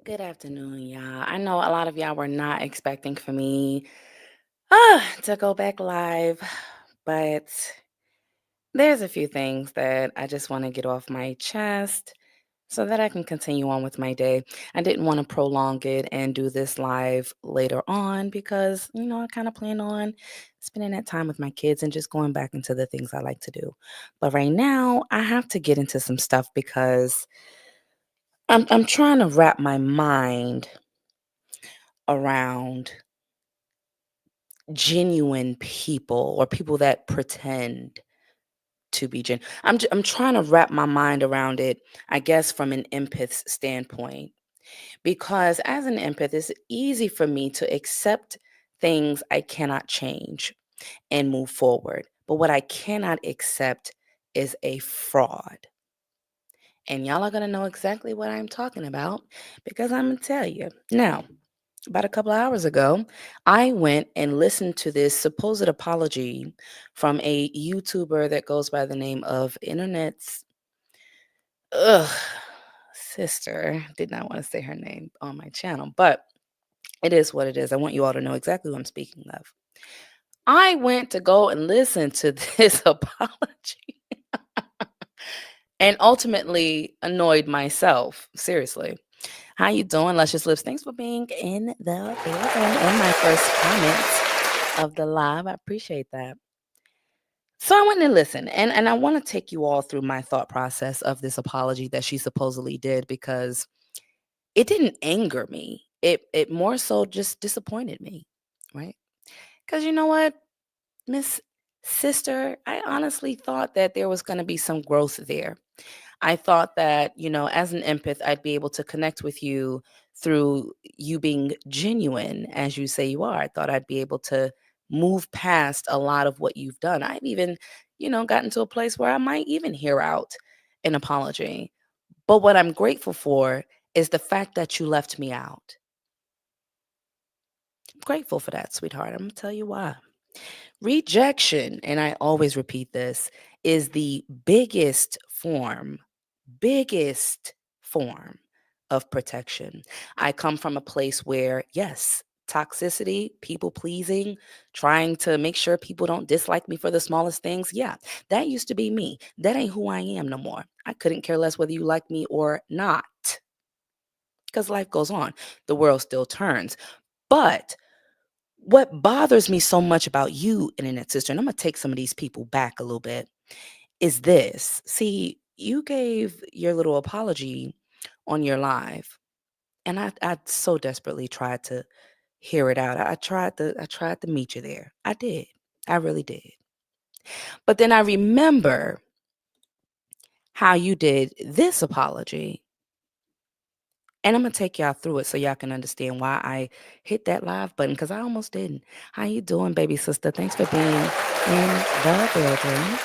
Good afternoon, y'all. I know a lot of y'all were not expecting for me to go back live, but there's a few things that I just want to get off my chest so that I can continue on with my day. I didn't want to prolong it and do this live later on because, I kind of plan on spending that time with my kids and just going back into the things I like to do. But right now, I have to get into some stuff because I'm trying to wrap my mind around genuine people or people that pretend to be I'm trying to wrap my mind around it, I guess, from an empath standpoint. Because as an empath, it's easy for me to accept things I cannot change and move forward. But what I cannot accept is a fraud. And y'all are going to know exactly what I'm talking about because I'm going to tell you. Now, about a couple of hours ago, I went and listened to this supposed apology from a YouTuber that goes by the name of Internet's ugh, sister. Did not want to say her name on my channel, but it is what it is. I want you all to know exactly what I'm speaking of. I went to go and listen to this apology and ultimately annoyed myself. Seriously. How you doing, Luscious Lips? Thanks for being in the building and my first comments of the live. I appreciate that. So I went and listened, and I want to take you all through my thought process of this apology that she supposedly did because it didn't anger me. It more so just disappointed me, right? Because you know what, Miss Sister, I honestly thought that there was going to be some growth there. I thought that, as an empath, I'd be able to connect with you through you being genuine, as you say you are. I thought I'd be able to move past a lot of what you've done. I've even, gotten to a place where I might even hear out an apology. But what I'm grateful for is the fact that you left me out. I'm grateful for that, sweetheart. I'm going to tell you why. Rejection, and I always repeat this, is the biggest form of protection. I come from a place where, yes, toxicity, people pleasing, trying to make sure people don't dislike me for the smallest things. Yeah, that used to be me. That ain't who I am no more. I couldn't care less whether you like me or not because life goes on. The world still turns. But what bothers me so much about you, Internet Sister, and I'm going to take some of these people back a little bit, is this. See, you gave your little apology on your live, and I so desperately tried to hear it out. I tried to meet you there. I did. I really did. But then I remember how you did this apology. And I'm gonna take y'all through it so y'all can understand why I hit that live button because I almost didn't. How you doing, baby sister? Thanks for being in the building.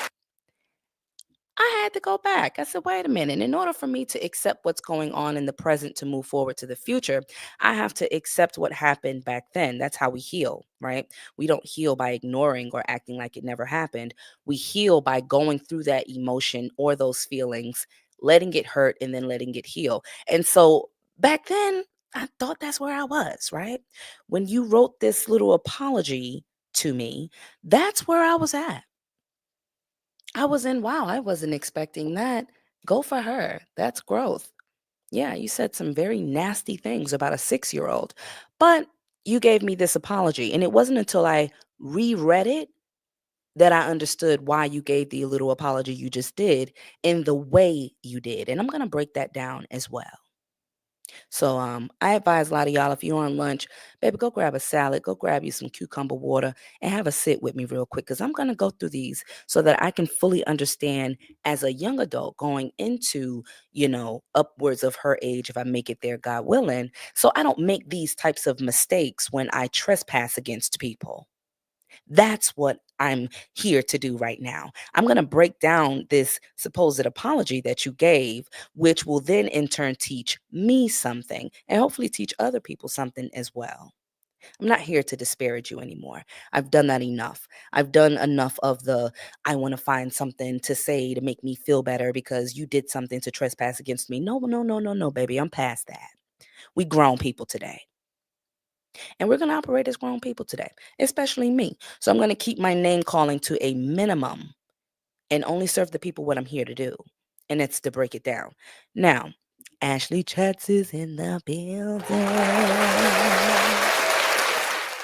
I had to go back. I said, wait a minute. In order for me to accept what's going on in the present to move forward to the future, I have to accept what happened back then. That's how we heal, right? We don't heal by ignoring or acting like it never happened. We heal by going through that emotion or those feelings, letting it hurt and then letting it heal. And so back then, I thought that's where I was, right? When you wrote this little apology to me, that's where I was at. I was in, wow, I wasn't expecting that. Go for her. That's growth. Yeah, you said some very nasty things about a 6-year old, but you gave me this apology. And it wasn't until I reread it that I understood why you gave the little apology you just did in the way you did. And I'm going to break that down as well. So I advise a lot of y'all if you're on lunch, baby, go grab a salad, go grab you some cucumber water, and have a sit with me real quick because I'm going to go through these so that I can fully understand as a young adult going into, upwards of her age, if I make it there, God willing, so I don't make these types of mistakes when I trespass against people. That's what I'm here to do right now. I'm going to break down this supposed apology that you gave, which will then in turn teach me something and hopefully teach other people something as well. I'm not here to disparage you anymore. I've done that enough. I've done enough of the I want to find something to say to make me feel better because you did something to trespass against me. No, no, no, no, no, baby. I'm past that. We grown people today. And we're going to operate as grown people today, especially me. So I'm going to keep my name calling to a minimum and only serve the people what I'm here to do. And it's to break it down. Now, Ashley Chats is in the building.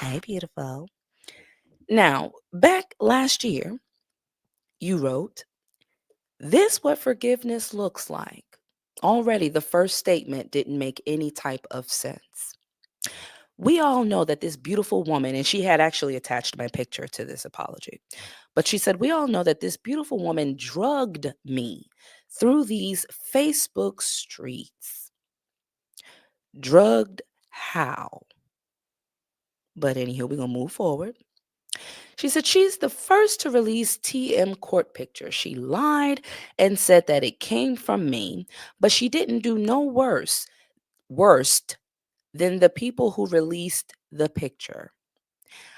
Hey, beautiful. Now, back last year, you wrote, "This what forgiveness looks like." Already, the first statement didn't make any type of sense. We all know that this beautiful woman, and she had actually attached my picture to this apology, but she said, "We all know that this beautiful woman drugged me through these Facebook streets." Drugged how? But anywho, we're going to move forward. She said she's the first to release TM court picture. She lied and said that it came from me, but she didn't do no worst than the people who released the picture.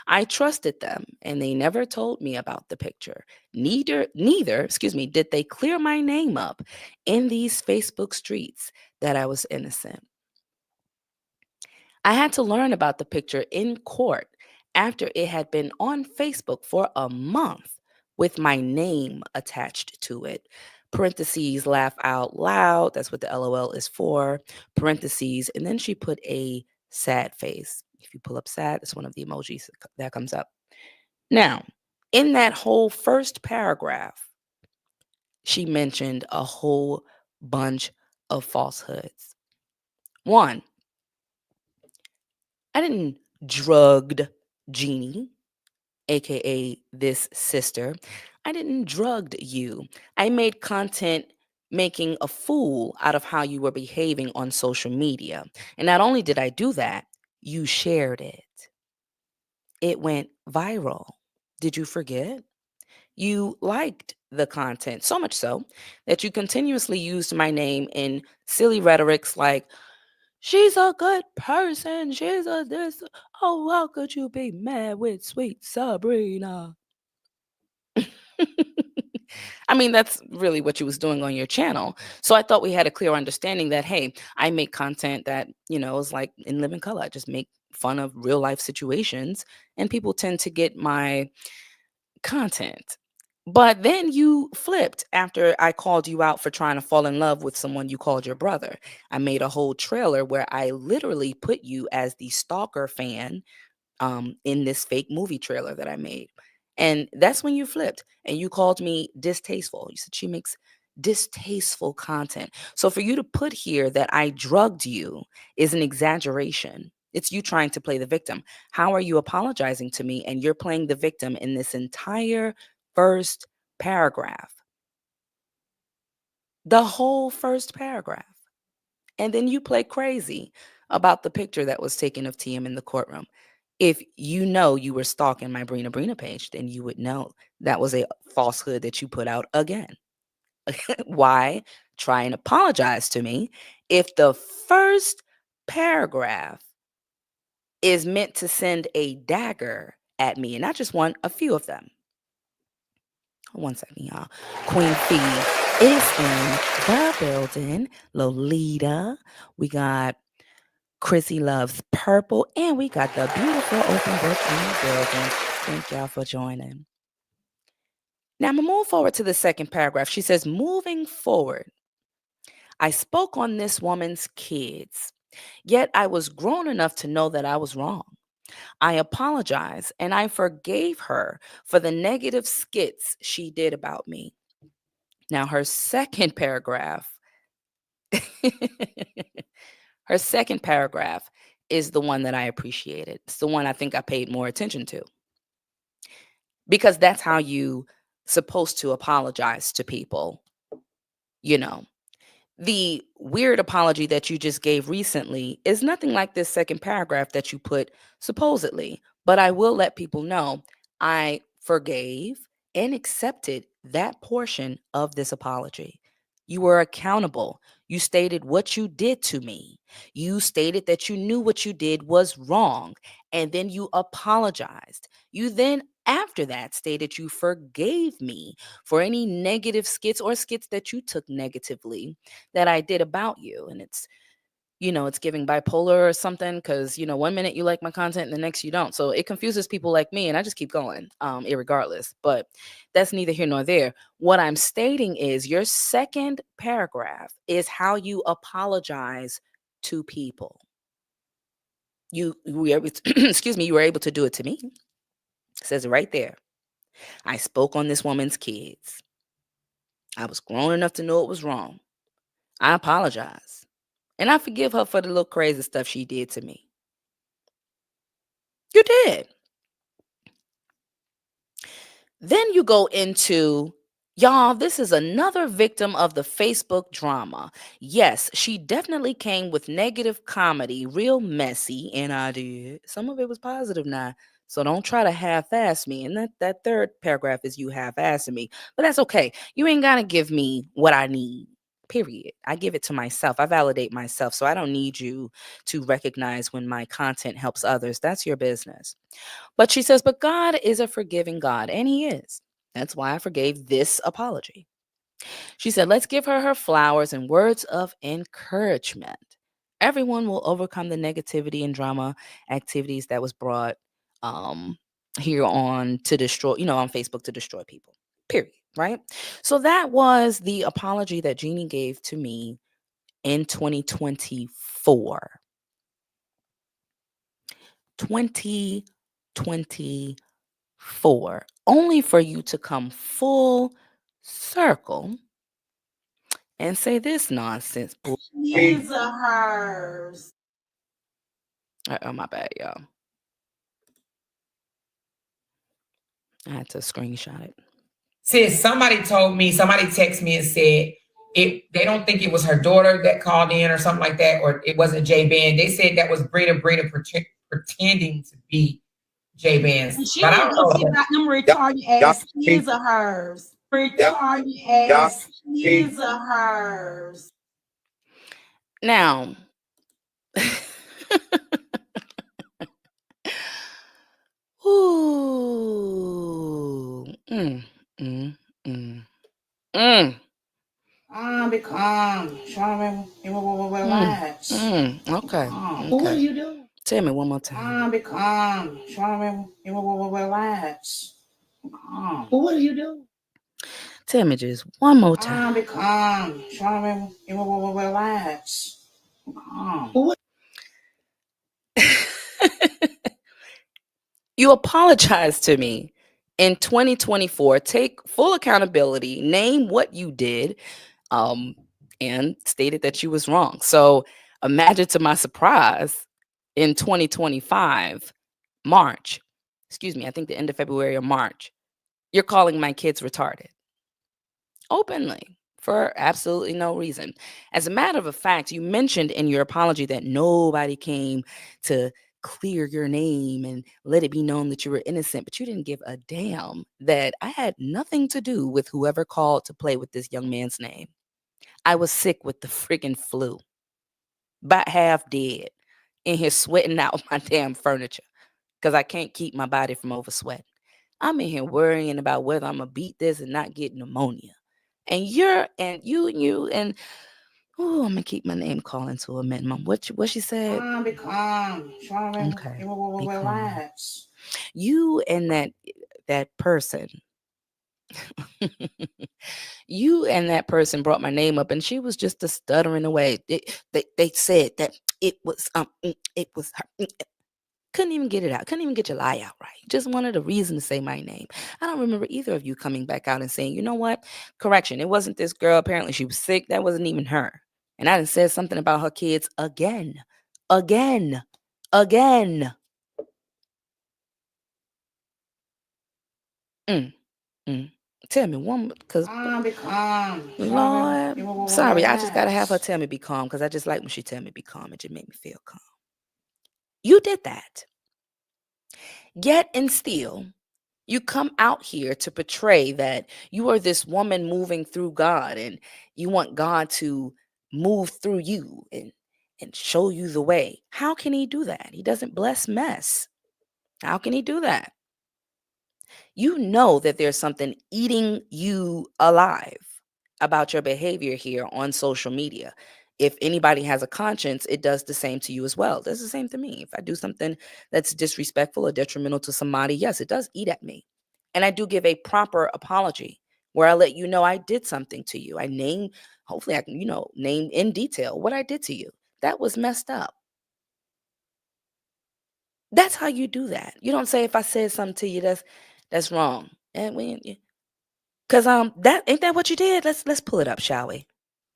I trusted them and they never told me about the picture. Neither, did they clear my name up in these Facebook streets that I was innocent. I had to learn about the picture in court after it had been on Facebook for a month with my name attached to it. Parentheses, laugh out loud. That's what the LOL is for. Parentheses. And then she put a sad face. If you pull up sad, it's one of the emojis that comes up. Now, in that whole first paragraph, she mentioned a whole bunch of falsehoods. One, I didn't drugged Jeannie, aka this sister. I didn't drugged you. I made content making a fool out of how you were behaving on social media. And not only did I do that, you shared it. It went viral. Did you forget? You liked the content so much so that you continuously used my name in silly rhetorics like, "She's a good person. She's a this. Oh, how could you be mad with sweet Sabrina?" I mean, that's really what you was doing on your channel. So I thought we had a clear understanding that, hey, I make content that, is like in living color. I just make fun of real life situations and people tend to get my content. But then you flipped after I called you out for trying to fall in love with someone you called your brother. I made a whole trailer where I literally put you as the stalker fan in this fake movie trailer that I made. And that's when you flipped and you called me distasteful. You said she makes distasteful content. So for you to put here that I drugged you is an exaggeration. It's you trying to play the victim. How are you apologizing to me and you're playing the victim in this entire first paragraph? The whole first paragraph. And then you play crazy about the picture that was taken of TM in the courtroom. If you know you were stalking my Brina page, then you would know that was a falsehood that you put out again. Why try and apologize to me if the first paragraph is meant to send a dagger at me? And not just one, a few of them. One second, y'all. Queen Fee is in the building. Lolita. We got Chrissy Loves Purple. And we got the beautiful open book in the building. Thank y'all for joining. Now I'm going to move forward to the second paragraph. She says, moving forward, I spoke on this woman's kids, yet I was grown enough to know that I was wrong. I apologize and I forgave her for the negative skits she did about me. Now, her second paragraph, her second paragraph is the one that I appreciated. It's the one I think I paid more attention to because that's how you supposed to apologize to people, you know. The weird apology that you just gave recently is nothing like this second paragraph that you put supposedly, but I will let people know I forgave and accepted that portion of this apology. You were accountable. You stated what you did to me. You stated that you knew what you did was wrong, and then you apologized. You then, after that, stated you forgave me for any negative skits or skits that you took negatively that I did about you. And it's it's giving bipolar or something because, one minute you like my content and the next you don't. So it confuses people like me and I just keep going, irregardless. But that's neither here nor there. What I'm stating is your second paragraph is how you apologize to people. You were able to, excuse me, you were able to do it to me. It says it right there. I spoke on this woman's kids. I was grown enough to know it was wrong. I apologize. And I forgive her for the little crazy stuff she did to me. You did. Then you go into, y'all, this is another victim of the Facebook drama. Yes, she definitely came with negative comedy, real messy, and I did. Some of it was positive now. So don't try to half-ass me. And that third paragraph is you half-assing me. But that's okay. You ain't got to give me what I need. Period. I give it to myself. I validate myself. So I don't need you to recognize when my content helps others. That's your business. But she says, but God is a forgiving God, and He is. That's why I forgave this apology. She said, let's give her her flowers and words of encouragement. Everyone will overcome the negativity and drama activities that was brought um, here on to destroy, on Facebook to destroy people. Period. Right? So that was the apology that Jeannie gave to me in 2024. 2024, only for you to come full circle and say this nonsense. She's a hers. Oh, my bad, y'all. I had to screenshot it. Sis, somebody texted me and said they don't think it was her daughter that called in or something like that, or it wasn't J Band. They said that was Brina pretending to be J Band's. She got them retarded ass kids of hers. Retarded ass kids of hers. Now, ooh, Be calm. Try to relax. Okay. What are you doing? Tell me one more time. Be calm. Try to relax. What are you doing? Tell me just one more time. Be calm. Try to relax. What? You apologize to me in 2024. Take full accountability. Name what you did, and stated that you was wrong. So imagine to my surprise, in 2025, March, excuse me, I think the end of February or March, you're calling my kids retarded openly for absolutely no reason. As a matter of fact, you mentioned in your apology that nobody came to clear your name and let it be known that you were innocent, but you didn't give a damn that I had nothing to do with whoever called to play with this young man's name. I was sick with the friggin' flu, about half dead, in here sweating out my damn furniture because I can't keep my body from over sweating. I'm in here worrying about whether I'm gonna beat this and not get pneumonia. And you, oh, I'm gonna keep my name calling to a minimum. What she said? Be calm. Try Okay, to be calm. relax. You and that person, you and that person brought my name up, and she was just a stuttering away. They said that it was her. Couldn't even get it out. Couldn't even get your lie out right. Just wanted a reason to say my name. I don't remember either of you coming back out and saying, you know what? Correction. It wasn't this girl. Apparently she was sick. That wasn't even her. And I done said something about her kids again. Again. Again. Mm, mm. Tell me one, because Be calm. Lord, sorry, I just gotta have her tell me be calm, because I just like when she tell me be calm. It just make me feel calm. You did that. Yet and still, you come out here to portray that you are this woman moving through God and you want God to move through you and show you the way. How can He do that? He doesn't bless mess. How can He do that? You know that there's something eating you alive about your behavior here on social media. if anybody has a conscience, it does the same to you as well. It does the same to me. If I do something that's disrespectful or detrimental to somebody, yes, it does eat at me. And I do give a proper apology where I let you know I did something to you. I name, hopefully I can, name in detail what I did to you. That was messed up. That's how you do that. You don't say if I said something to you that's wrong. And cuz that ain't that what you did? Let's pull it up, shall we?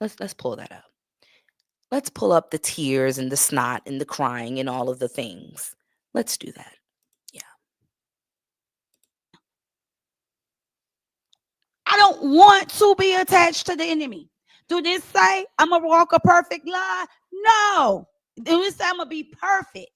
Let's pull that up. Let's pull up the tears and the snot and the crying and all of the things. Let's do that. Yeah. I don't want to be attached to the enemy. Do this say I'm going to walk a perfect line? No. Do this say I'm going to be perfect?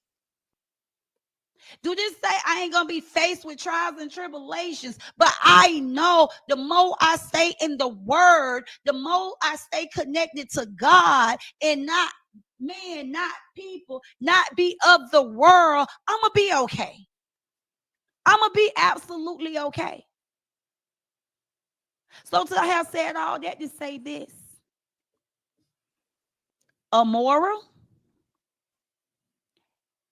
Do this say I ain't going to be faced with trials and tribulations? But I know the more I stay in the word, the more I stay connected to God and not man, not people, not be of the world, I'm going to be okay. I'm going to be absolutely okay. So to have said all that to say this, immoral,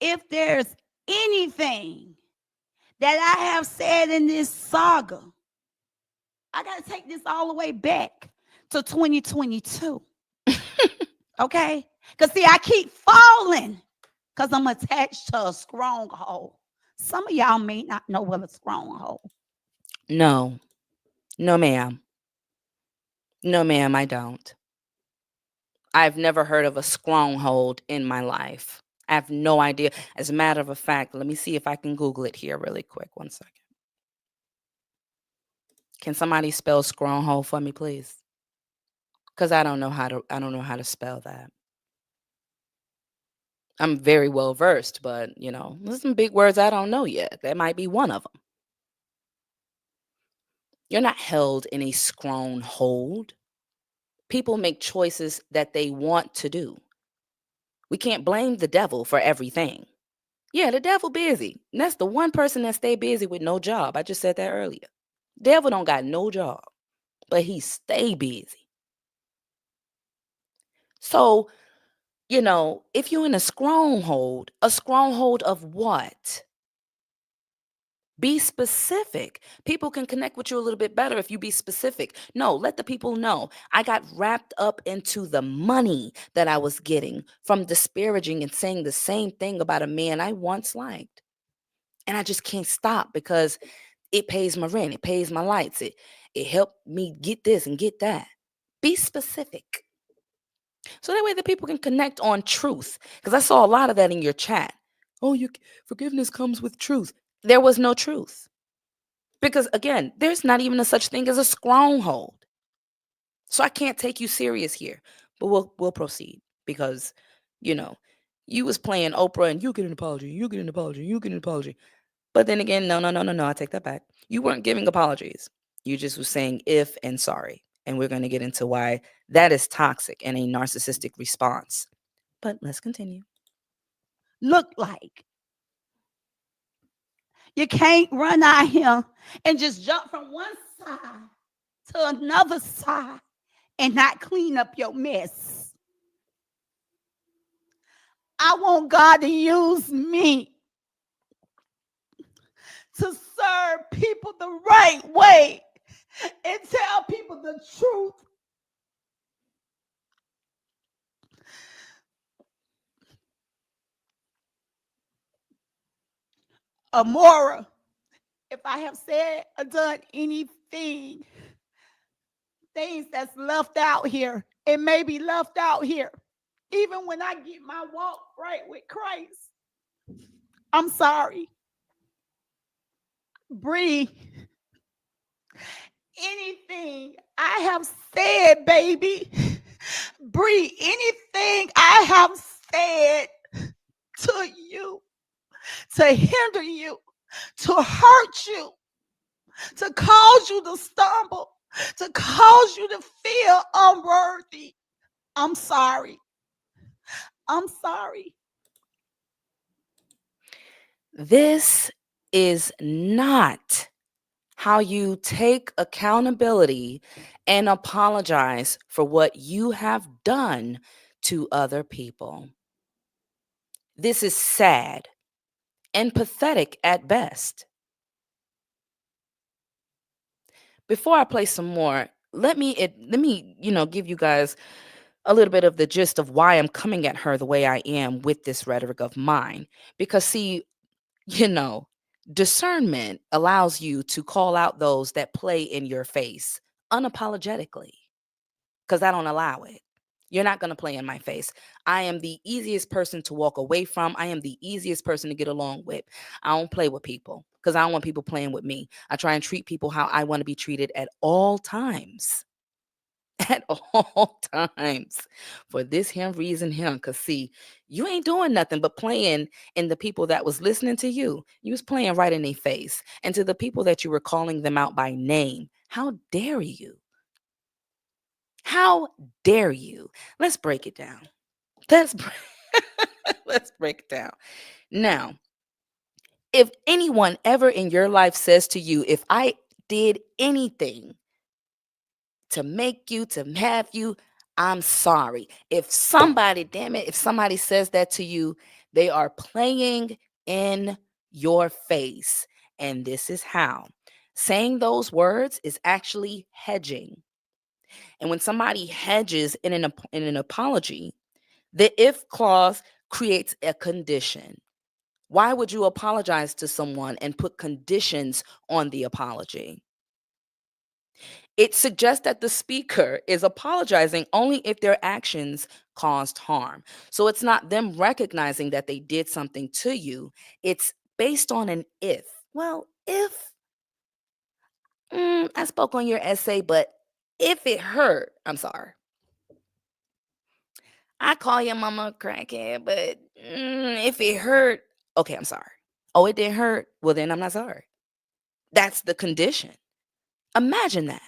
if there's anything that I have said in this saga, I got to take this all the way back to 2022. Okay? Because see, I keep falling because I'm attached to a stronghold. Some of y'all may not know what a stronghold. No. No, ma'am. No, ma'am, I don't. I've never heard of a stronghold in my life. I have no idea. As a matter of fact, let me see if I can Google it here really quick. 1 second. Can somebody spell stronghold for me, please? Because I don't know how to spell that. I'm very well versed, but there's some big words I don't know yet. That might be one of them. You're not held in a stronghold. People make choices that they want to do. We can't blame the devil for everything. Yeah, the devil busy. And that's the one person that stay busy with no job. I just said that earlier. Devil don't got no job, but he stay busy. So, if you're in a stronghold of what? Be specific. People can connect with you a little bit better if you be specific. No, let the people know. I got wrapped up into the money that I was getting from disparaging and saying the same thing about a man I once liked. And I just can't stop because it pays my rent, it pays my lights, it helped me get this and get that. Be specific. So that way the people can connect on truth. Because I saw a lot of that in your chat. Oh, forgiveness comes with truth. There was no truth. Because again, there's not even a such thing as a stronghold. So I can't take you serious here. But we'll proceed because you was playing Oprah and you get an apology, you get an apology, you get an apology. But then again, no, I take that back. You weren't giving apologies. You just was saying if and sorry. And we're going to get into why that is toxic and a narcissistic response. But let's continue. Look like you can't run out here and just jump from one side to another side and not clean up your mess. I want God to use me to serve people the right way and tell people the truth. Amora, if I have said or done anything, things that's left out here, it may be left out here. Even when I get my walk right with Christ, I'm sorry. Bree, anything I have said, baby, Bree, anything I have said to you, to hinder you, to hurt you, to cause you to stumble, to cause you to feel unworthy, I'm sorry. I'm sorry. This is not how you take accountability and apologize for what you have done to other people. This is sad and pathetic at best. Before I play some more, let me give you guys a little bit of the gist of why I'm coming at her the way I am with this rhetoric of mine. Because see, you know, discernment allows you to call out those that play in your face unapologetically, because I don't allow it. You're not going to play in my face. I am the easiest person to walk away from. I am the easiest person to get along with. I don't play with people because I don't want people playing with me. I try and treat people how I want to be treated at all times. At all times. For this him reason him. Because see, you ain't doing nothing but playing in the people that was listening to you. You was playing right in their face. And to the people that you were calling them out by name, how dare you? How dare you? Let's break it down. Let's let's break it down. Now, if anyone ever in your life says to you, if I did anything to make you, to have you, I'm sorry. If somebody, damn it, if somebody says that to you, they are playing in your face. And this is how. Saying those words is actually hedging. And when somebody hedges in an apology, the if clause creates a condition. Why would you apologize to someone and put conditions on the apology? It suggests that the speaker is apologizing only if their actions caused harm. So it's not them recognizing that they did something to you. It's based on an if. Well, if I spoke on your essay, but if it hurt, I'm sorry. I call your mama a crackhead, but if it hurt, okay, I'm sorry. Oh, it didn't hurt. Well, then I'm not sorry. That's the condition. Imagine that.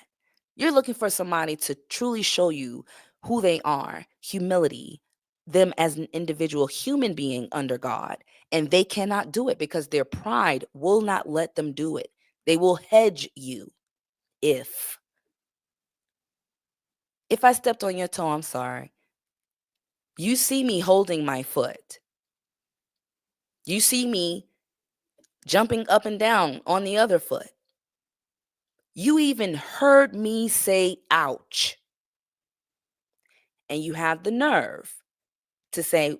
You're looking for somebody to truly show you who they are, humility, them as an individual human being under God, and they cannot do it because their pride will not let them do it. They will hedge you if. If I stepped on your toe, I'm sorry. You see me holding my foot. You see me jumping up and down on the other foot. You even heard me say ouch. And you have the nerve to say,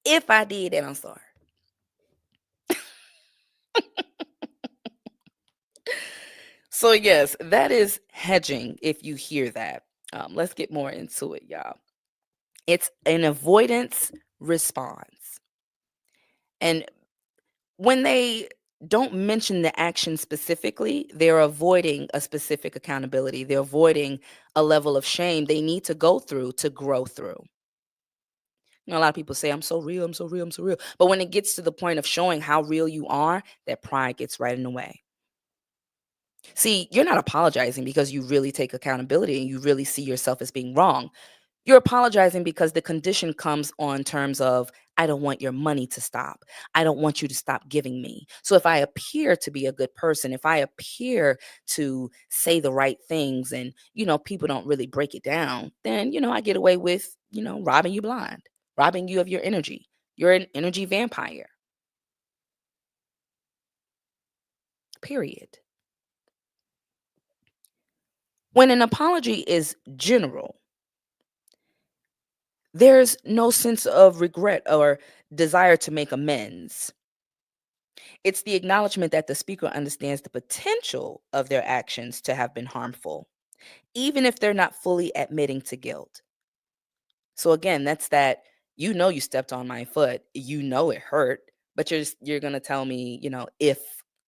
if I did that, I'm sorry. So, yes, that is hedging if you hear that. Let's get more into it, y'all. It's an avoidance response. And when they don't mention the action specifically, they're avoiding a specific accountability. They're avoiding a level of shame they need to go through to grow through. You know, a lot of people say, I'm so real, I'm so real, I'm so real. But when it gets to the point of showing how real you are, that pride gets right in the way. See, you're not apologizing because you really take accountability and you really see yourself as being wrong. You're apologizing because the condition comes on terms of, I don't want your money to stop. I don't want you to stop giving me. So if I appear to be a good person, if I appear to say the right things and, people don't really break it down, then, I get away with, robbing you blind, robbing you of your energy. You're an energy vampire. Period. When an apology is general, there's no sense of regret or desire to make amends. It's the acknowledgement that the speaker understands the potential of their actions to have been harmful, even if they're not fully admitting to guilt. So again, that's that you stepped on my foot, it hurt, but you're going to tell me, if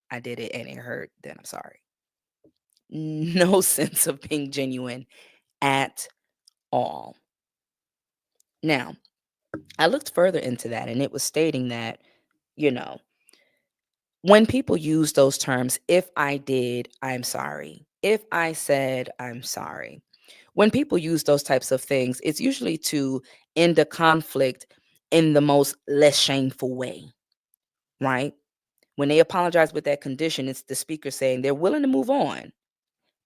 I did it and it hurt, then I'm sorry. No sense of being genuine at all. Now, I looked further into that and it was stating that, you know, when people use those terms, if I did, I'm sorry. If I said, I'm sorry. When people use those types of things, it's usually to end a conflict in the most less shameful way, right? When they apologize with that condition, it's the speaker saying they're willing to move on.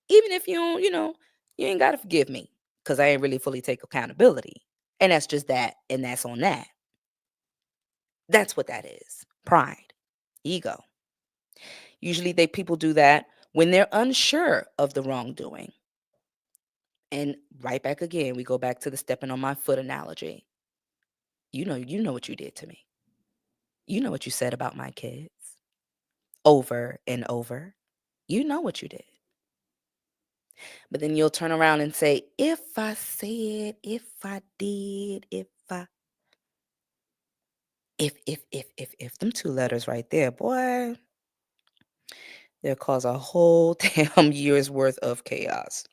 Even if you don't, you ain't got to forgive me because I ain't really fully take accountability. And that's just that, and that's on that. That's what that is. Pride, ego. Usually people do that when they're unsure of the wrongdoing. And right back again, we go back to the stepping on my foot analogy. You know what you did to me. You know what you said about my kids over and over. You know what you did. But then you'll turn around and say, if I said, if I did, if them two letters right there, boy, they'll cause a whole damn year's worth of chaos.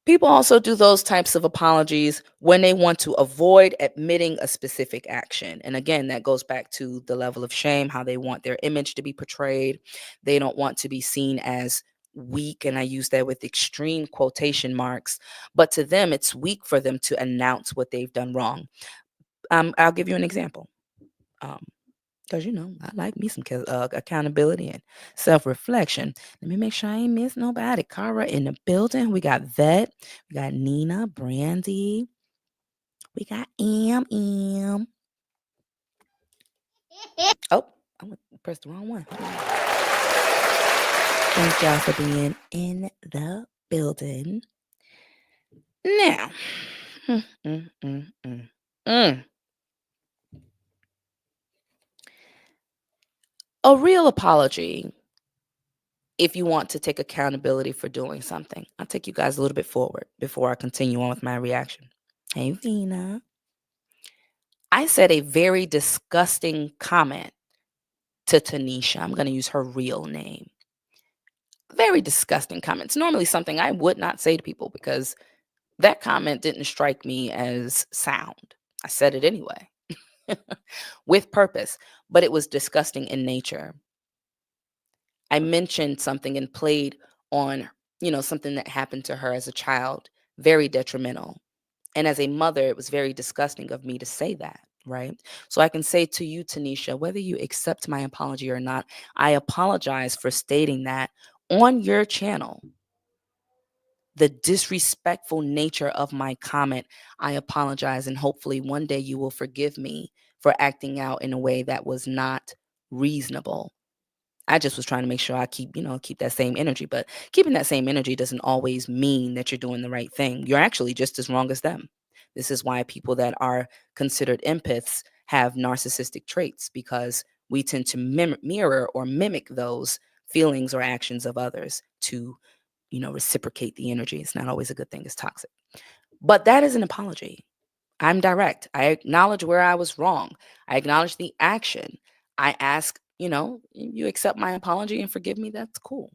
People also do those types of apologies when they want to avoid admitting a specific action. And again, that goes back to the level of shame, how they want their image to be portrayed. They don't want to be seen as weak. And I use that with extreme quotation marks. But to them, it's weak for them to announce what they've done wrong. I'll give you an example. Because, I like me some accountability and self-reflection. Let me make sure I ain't miss nobody. Cara in the building. We got Vet. We got Nina, Brandy. We got M. Oh, I pressed the wrong one. Thank y'all for being in the building. Now, a real apology, if you want to take accountability for doing something. I'll take you guys a little bit forward before I continue on with my reaction. Hey, Vina. I said a very disgusting comment to Tanisha. I'm going to use her real name. Very disgusting comments. Normally something I would not say to people because that comment didn't strike me as sound. I said it anyway with purpose, but it was disgusting in nature. I mentioned something and played on, something that happened to her as a child, very detrimental. And as a mother, it was very disgusting of me to say that, right? So I can say to you, Tanisha, whether you accept my apology or not, I apologize for stating that on your channel. The disrespectful nature of my comment, I apologize. And hopefully one day you will forgive me for acting out in a way that was not reasonable. I just was trying to make sure I keep that same energy. But keeping that same energy doesn't always mean that you're doing the right thing. You're actually just as wrong as them. This is why people that are considered empaths have narcissistic traits, because we tend to mirror or mimic those feelings or actions of others to, reciprocate the energy. It's not always a good thing. It's toxic. But that is an apology. I'm direct. I acknowledge where I was wrong. I acknowledge the action. I ask, you accept my apology and forgive me, that's cool.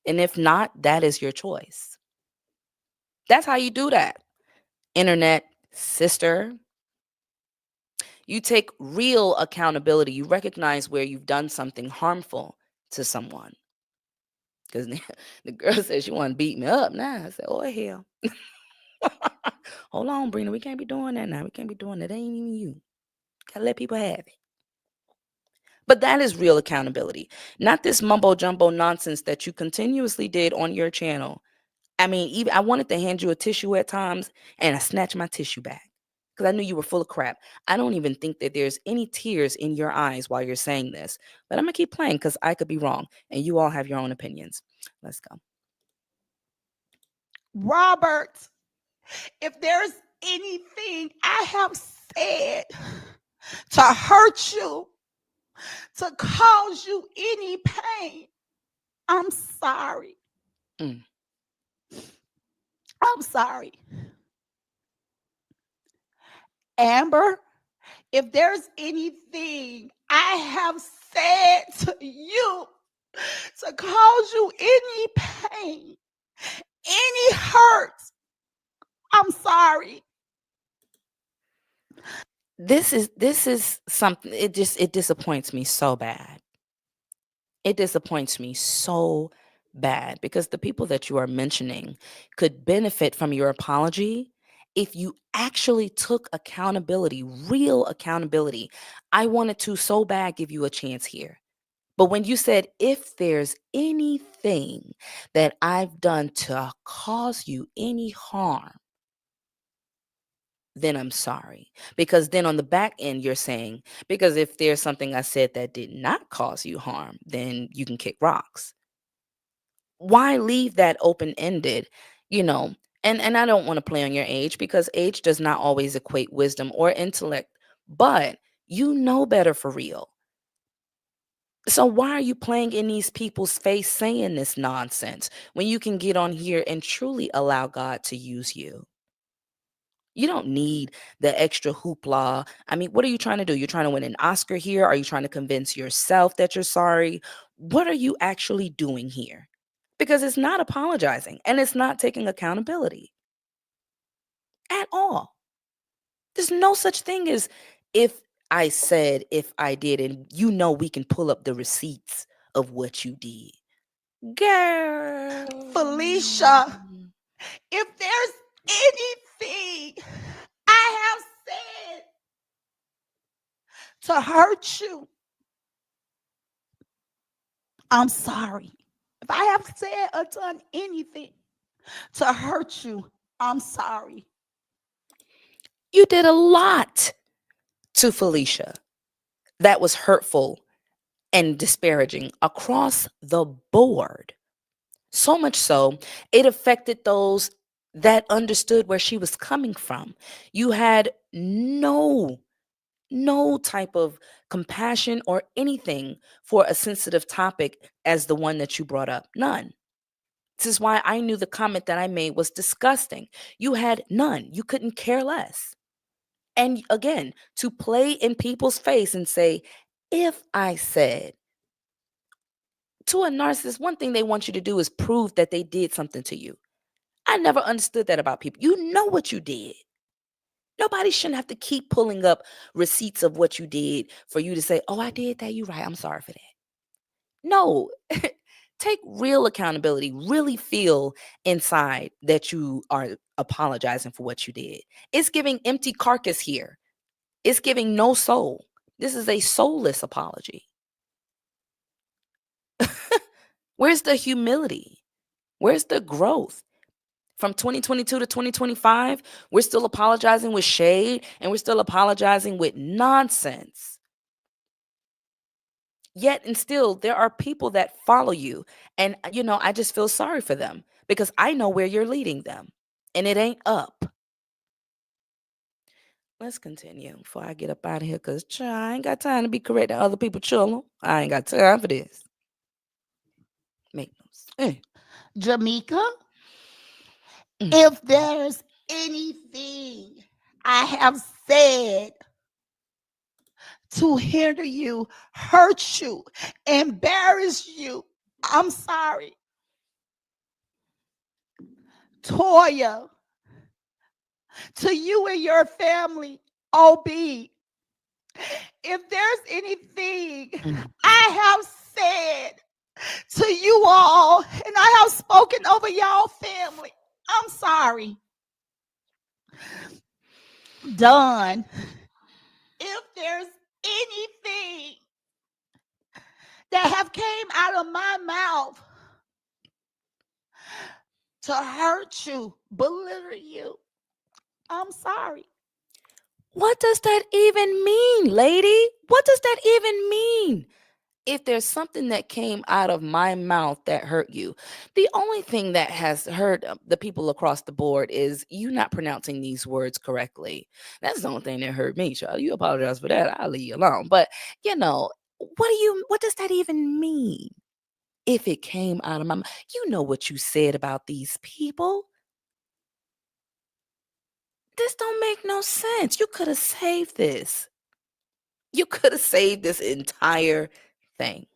And if not, that is your choice. That's how you do that. Internet sister. You take real accountability. You recognize where you've done something harmful to someone. Because the girl said she wanted to beat me up. Now I said, oh, hell. Hold on, Brina. We can't be doing that now. We can't be doing that. That ain't even you. Gotta let people have it. But that is real accountability, not this mumbo jumbo nonsense that you continuously did on your channel. I mean, even I wanted to hand you a tissue at times, and I snatched my tissue back because I knew you were full of crap. I don't even think that there's any tears in your eyes while you're saying this, but I'm gonna keep playing because I could be wrong, and you all have your own opinions. Let's go. Robert, if there's anything I have said to hurt you, to cause you any pain, I'm sorry. Mm. I'm sorry. Amber, if there's anything I have said to you to cause you any pain, any hurt, I'm sorry. This is something. It disappoints me so bad. It disappoints me so bad because the people that you are mentioning could benefit from your apology if you actually took accountability, real accountability. I wanted to so bad give you a chance here. But when you said, if there's anything that I've done to cause you any harm, then I'm sorry. Because then on the back end, you're saying, because if there's something I said that did not cause you harm, then you can kick rocks. Why leave that open ended? You know, and I don't want to play on your age because age does not always equate wisdom or intellect, but you know better for real. So why are you playing in these people's face saying this nonsense when you can get on here and truly allow God to use you? You don't need the extra hoopla. I mean, what are you trying to do? You're trying to win an Oscar here? Are you trying to convince yourself that you're sorry? What are you actually doing here? Because it's not apologizing and it's not taking accountability at all. There's no such thing as if I said, if I did, and you know we can pull up the receipts of what you did. Girl. Felicia, if there's anything I have said to hurt you, I'm sorry. If I have said or done anything to hurt you, I'm sorry. You did a lot to Felicia that was hurtful and disparaging across the board. So much so, it affected those that understood where she was coming from. You had no type of compassion or anything for a sensitive topic as the one that you brought up. None. This is why I knew the comment that I made was disgusting. You had none. You couldn't care less. And again, to play in people's face and say, if I said, to a narcissist, one thing they want you to do is prove that they did something to you. I never understood that about people. You know what you did. Nobody shouldn't have to keep pulling up receipts of what you did for you to say, oh, I did that. You're right. I'm sorry for that. No, take real accountability. Really feel inside that you are apologizing for what you did. It's giving empty carcass here. It's giving no soul. This is a soulless apology. Where's the humility? Where's the growth? From 2022 to 2025, we're still apologizing with shade and we're still apologizing with nonsense. Yet and still, there are people that follow you. And, I just feel sorry for them because I know where you're leading them and it ain't up. Let's continue before I get up out of here because I ain't got time to be correcting other people children. I ain't got time for this. Make no sense. Jamaica, Mm. if there's anything I have said to hinder you, hurt you, embarrass you, I'm sorry. Toya, to you and your family, OB, if there's anything I have said to you all and I have spoken over y'all family, I'm sorry. Done. If there's anything that have came out of my mouth to hurt you, belittle you, I'm sorry. What does that even mean, lady? What does that even mean? If there's something that came out of my mouth that hurt you, the only thing that has hurt the people across the board is you not pronouncing these words correctly. That's the only thing that hurt me, child. You apologize for that. I'll leave you alone. But, what does that even mean? If it came out of my mouth, you know what you said about these people. This don't make no sense. You could have saved this. You could have saved this entire thing.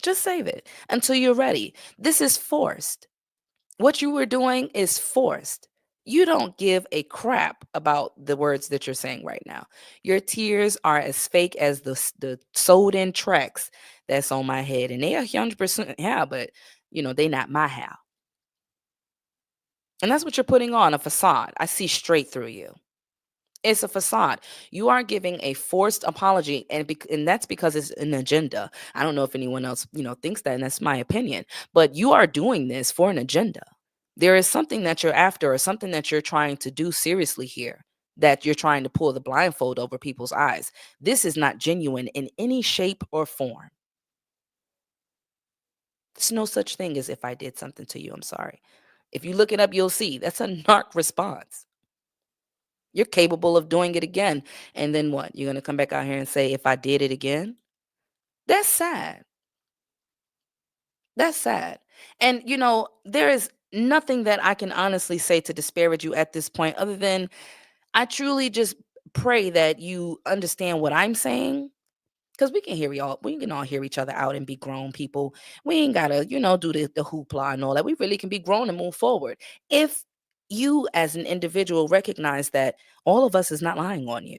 Just save it until you're ready. This is forced. What you were doing is forced. You don't give a crap about the words that you're saying right now. Your tears are as fake as the sold in tracks that's on my head. And they are 100% hair, but they not my hair. And that's what you're putting on, a facade. I see straight through you. It's a facade. You are giving a forced apology, and that's because it's an agenda. I don't know if anyone else, thinks that, and that's my opinion. But you are doing this for an agenda. There is something that you're after or something that you're trying to do seriously here, that you're trying to pull the blindfold over people's eyes. This is not genuine in any shape or form. There's no such thing as if I did something to you, I'm sorry. If you look it up, you'll see that's a narc response. You're capable of doing it again. And then what? You're going to come back out here and say, if I did it again? That's sad. That's sad. And, there is nothing that I can honestly say to disparage you at this point, other than I truly just pray that you understand what I'm saying. Because we can all hear each other out and be grown people. We ain't gotta, do the hoopla and all that. We really can be grown and move forward. If you as an individual recognize that all of us is not lying on you.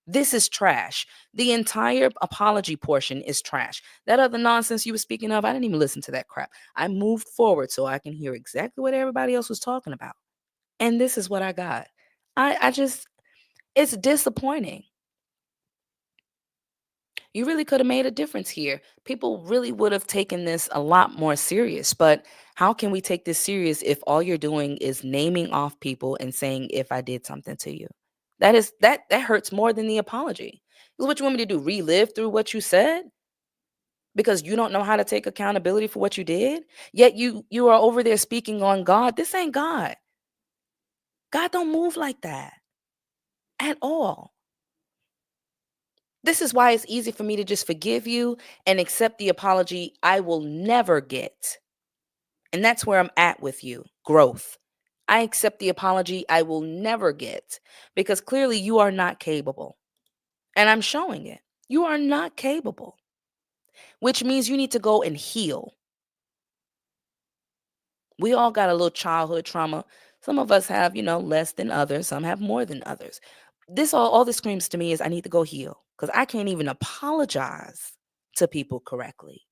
This is trash. The entire apology portion is trash. That other nonsense you were speaking of, I didn't even listen to that crap. I moved forward so I can hear exactly what everybody else was talking about. And this is what I got. I just, it's disappointing. You really could have made a difference here. People really would have taken this a lot more serious. But how can we take this serious if all you're doing is naming off people and saying if I did something to you? That hurts more than the apology. Because what you want me to do? Relive through what you said? Because you don't know how to take accountability for what you did? Yet you are over there speaking on God. This ain't God. God don't move like that at all. This is why it's easy for me to just forgive you and accept the apology I will never get. And that's where I'm at with you, growth. I accept the apology I will never get because clearly you are not capable. And I'm showing it. You are not capable, which means you need to go and heal. We all got a little childhood trauma. Some of us have, less than others. Some have more than others. All this screams to me is I need to go heal because I can't even apologize to people correctly.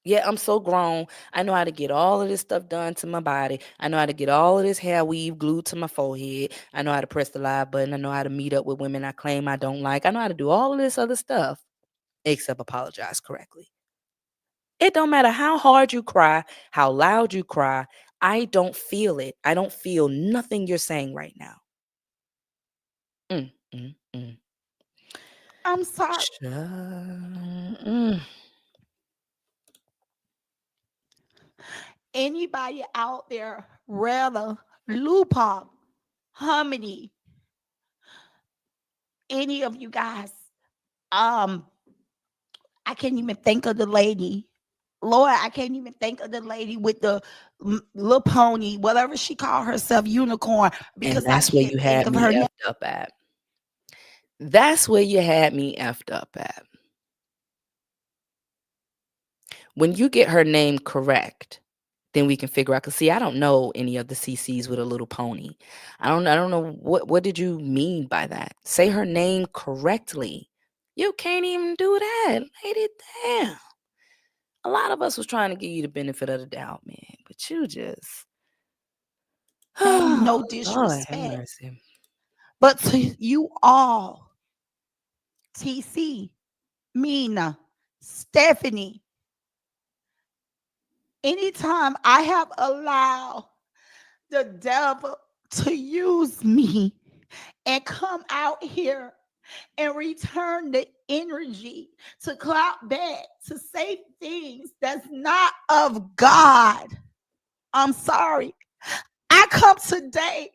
Yeah, I'm so grown. I know how to get all of this stuff done to my body. I know how to get all of this hair weave glued to my forehead. I know how to press the live button. I know how to meet up with women I claim I don't like. I know how to do all of this other stuff except apologize correctly. It don't matter how hard you cry, how loud you cry. I don't feel it. I don't feel nothing you're saying right now. Mm, mm, mm. I'm sorry. Mm. Anybody out there rather Lupa, Harmony, any of you guys? Um, I can't even think of the lady. Lord, I can't even think of the lady with the little pony, whatever she called herself, unicorn, And because I that's where can't you think had of me her name. effed up at. That's where you had me effed up at. When you get her name correct, then we can figure out. Cause see, I don't know any of the CCs with a little pony. I don't know what did you mean by that? Say her name correctly. You can't even do that, lady. Damn. A lot of us was trying to give you the benefit of the doubt, man. But you just No Lord have disrespect, mercy. but to you all, TC, Mina, Stephanie, anytime I have allowed the devil to use me and come out here and return the energy to clap back, to say things that's not of God. I'm sorry. I come today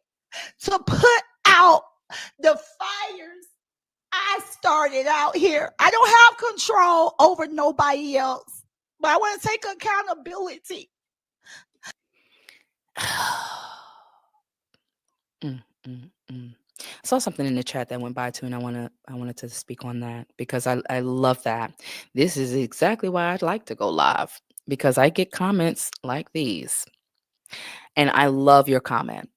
to put out the fires I started out here. I don't have control over nobody else, but I want to take accountability. Mm, mm, mm. I saw something in the chat that went by too, and I wanted to speak on that because I love that. This is exactly why I'd like to go live because I get comments like these, and I love your comment.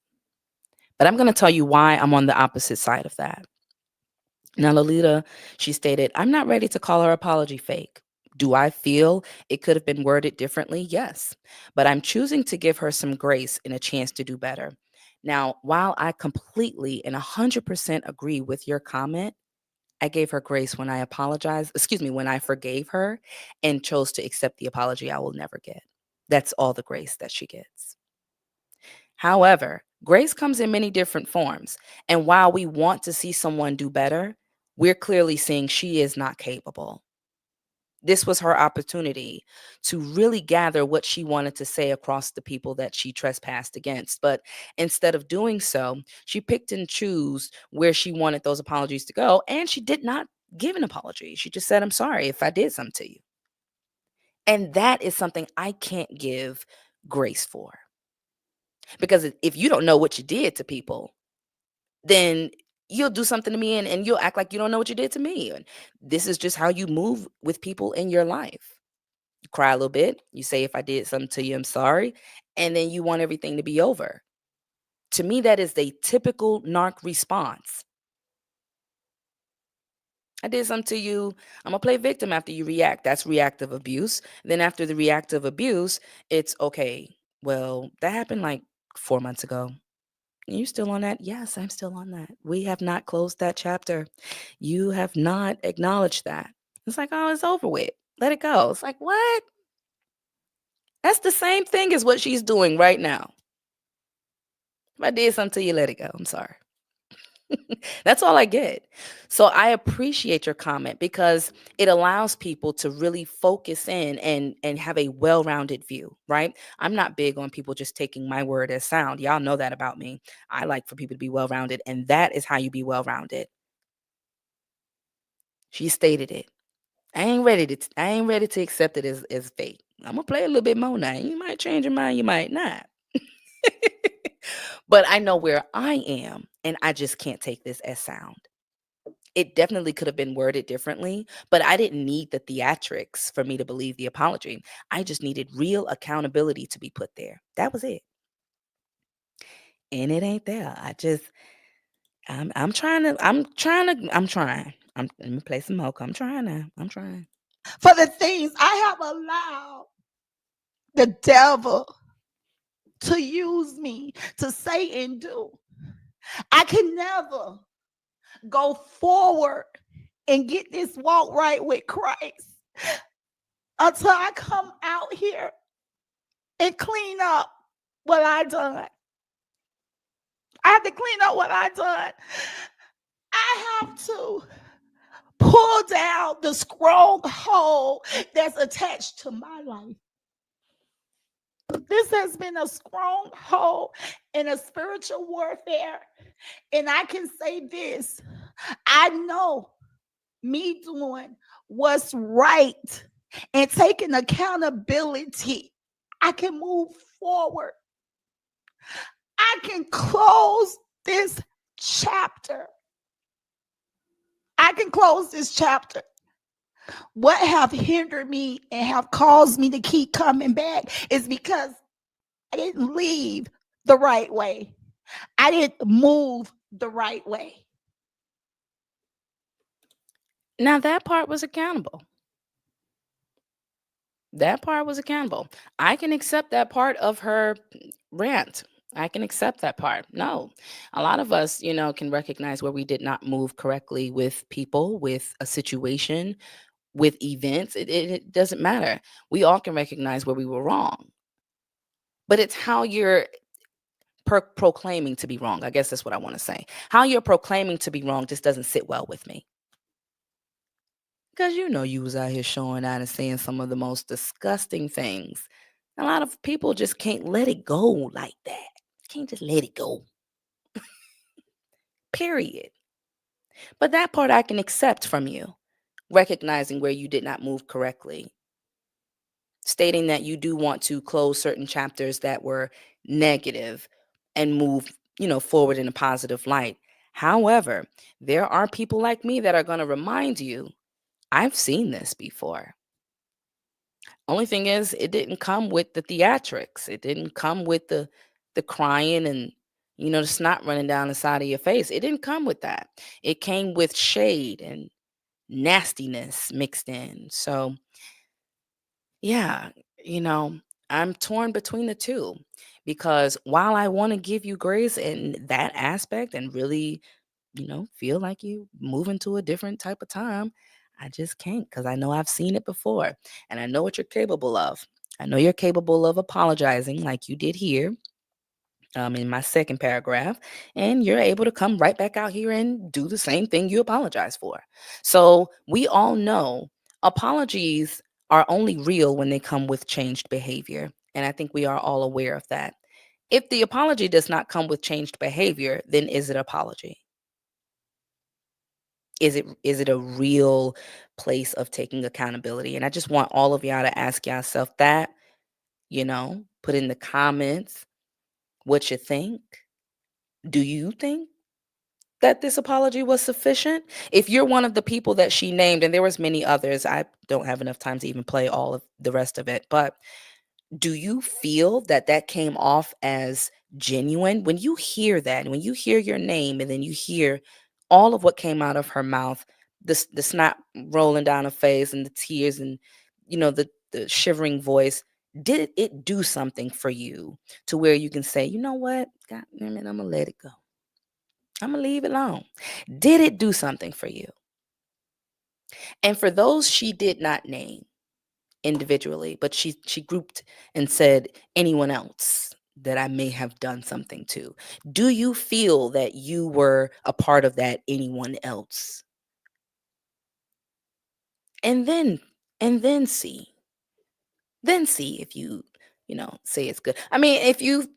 But I'm going to tell you why I'm on the opposite side of that. Now, Lolita, she stated, I'm not ready to call her apology fake. Do I feel it could have been worded differently? Yes. But I'm choosing to give her some grace and a chance to do better. Now, while I completely and 100% agree with your comment, I gave her grace when I apologized, when I forgave her and chose to accept the apology I will never get. That's all the grace that she gets. However, grace comes in many different forms. And while we want to see someone do better, we're clearly seeing she is not capable. This was her opportunity to really gather what she wanted to say across the people that she trespassed against. But instead of doing so, she picked and chose where she wanted those apologies to go. And she did not give an apology. She just said, I'm sorry if I did something to you. And that is something I can't give grace for. Because if you don't know what you did to people, then you'll do something to me and you'll act like you don't know what you did to me. And this is just how you move with people in your life. You cry a little bit. You say, if I did something to you, I'm sorry. And then you want everything to be over. To me, that is a typical narc response. I did something to you. I'm going to play victim after you react. That's reactive abuse. Then after the reactive abuse, it's okay. Well, that happened like 4 months ago. You still on that? Yes, I'm still on that. We have not closed that chapter. You have not acknowledged that. It's like, oh, it's over with. Let it go. It's like, what? That's the same thing as what she's doing right now. If I did something to you, let it go. I'm sorry. That's all I get. So I appreciate your comment because it allows people to really focus in and have a well-rounded view, right? I'm not big on people just taking my word as sound. Y'all know that about me. I like for people to be well-rounded, and that is how you be well-rounded. She stated it. I ain't ready to accept it as fate. I'm gonna play a little bit more now. You might change your mind, you might not. But I know where I am, and I just can't take this as sound. It definitely could have been worded differently, but I didn't need the theatrics for me to believe the apology. I just needed real accountability to be put there. That was it. And it ain't there. I'm trying. Let me play some more. I'm trying now. I'm trying. For the things I have allowed the devil to use me to say and do, I can never go forward and get this walk right with Christ until I come out here and clean up what I done. I have to clean up what I done. I have to pull down the stronghold that's attached to my life. This has been a stronghold in a spiritual warfare. And I can say this, I know me doing what's right and taking accountability, I can move forward. I can close this chapter. I can close this chapter. What have hindered me and have caused me to keep coming back is because I didn't leave the right way. I didn't move the right way. Now that part was accountable. That part was accountable. I can accept that part of her rant. I can accept that part. No, a lot of us, can recognize where we did not move correctly with people, with a situation, with events. It doesn't matter. We all can recognize where we were wrong. But it's how you're proclaiming to be wrong. I guess that's what I want to say. How you're proclaiming to be wrong just doesn't sit well with me. Because you was out here showing out and saying some of the most disgusting things. A lot of people just can't let it go like that. Can't just let it go. Period. But that part I can accept from you, recognizing where you did not move correctly, stating that you do want to close certain chapters that were negative and move, forward in a positive light. However, there are people like me that are going to remind you, I've seen this before. Only thing is, it didn't come with the theatrics. It didn't come with the crying and the snot running down the side of your face. It didn't come with that. It came with shade and nastiness mixed in. So, yeah, you know, I'm torn between the two because while I want to give you grace in that aspect and really, feel like you move into a different type of time, I just can't because I know I've seen it before and I know what you're capable of. I know you're capable of apologizing like you did here in my second paragraph, and you're able to come right back out here and do the same thing you apologize for. So we all know apologies are only real when they come with changed behavior. And I think we are all aware of that. If the apology does not come with changed behavior, then is it apology? Is it a real place of taking accountability? And I just want all of y'all to ask yourself that, put in the comments what you think. Do you think that this apology was sufficient? If you're one of the people that she named, and there was many others, I don't have enough time to even play all of the rest of it, but do you feel that that came off as genuine? When you hear that, when you hear your name and then you hear all of what came out of her mouth, the snot rolling down her face and the tears and the shivering voice, did it do something for you to where you can say, you know what? God damn it, I'm gonna let it go. I'm gonna leave it alone. Did it do something for you? And for those she did not name individually, but she grouped and said anyone else that I may have done something to. Do you feel that you were a part of that anyone else? And then see. Then see if you say it's good. I mean, if you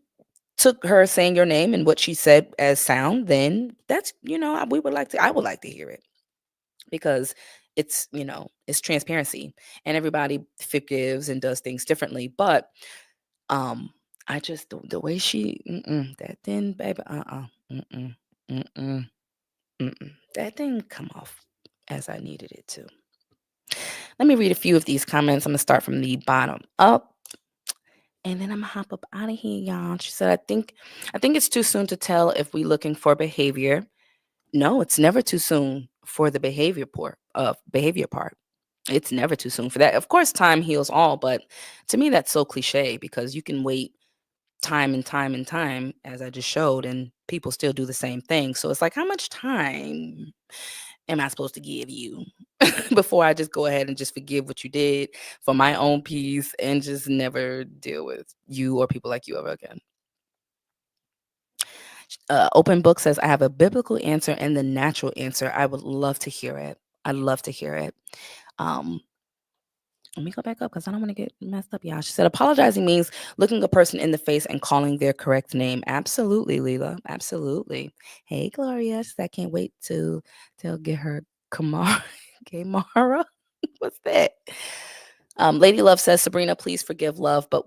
took her saying your name and what she said as sound, then that's, I would like to hear it because it's transparency and everybody forgives and does things differently. But Um, I just the way she that didn't, baby, mm-mm, mm-mm, mm-mm. That didn't come off as I needed it to. Let me read a few of these comments. I'm gonna start from the bottom up, and then I'm gonna hop up out of here, y'all. She said, I think it's too soon to tell if we looking for behavior. No, it's never too soon for the behavior part. It's never too soon for that. Of course, time heals all, but to me, that's so cliche because you can wait time and time and time, as I just showed, and people still do the same thing. So it's like, how much time am I supposed to give you before I just go ahead and just forgive what you did for my own peace and just never deal with you or people like you ever again? Open Book says, I have a biblical answer and the natural answer. I would love to hear it. I'd love to hear it. Um, Let me go back up because I don't want to get messed up, y'all. She said, apologizing means looking a person in the face and calling their correct name. Absolutely, Leela. Absolutely. Hey, Gloria. She said, I can't wait to get her Kamara. Kamara? What's that? Lady Love says, Sabrina, please forgive Love, but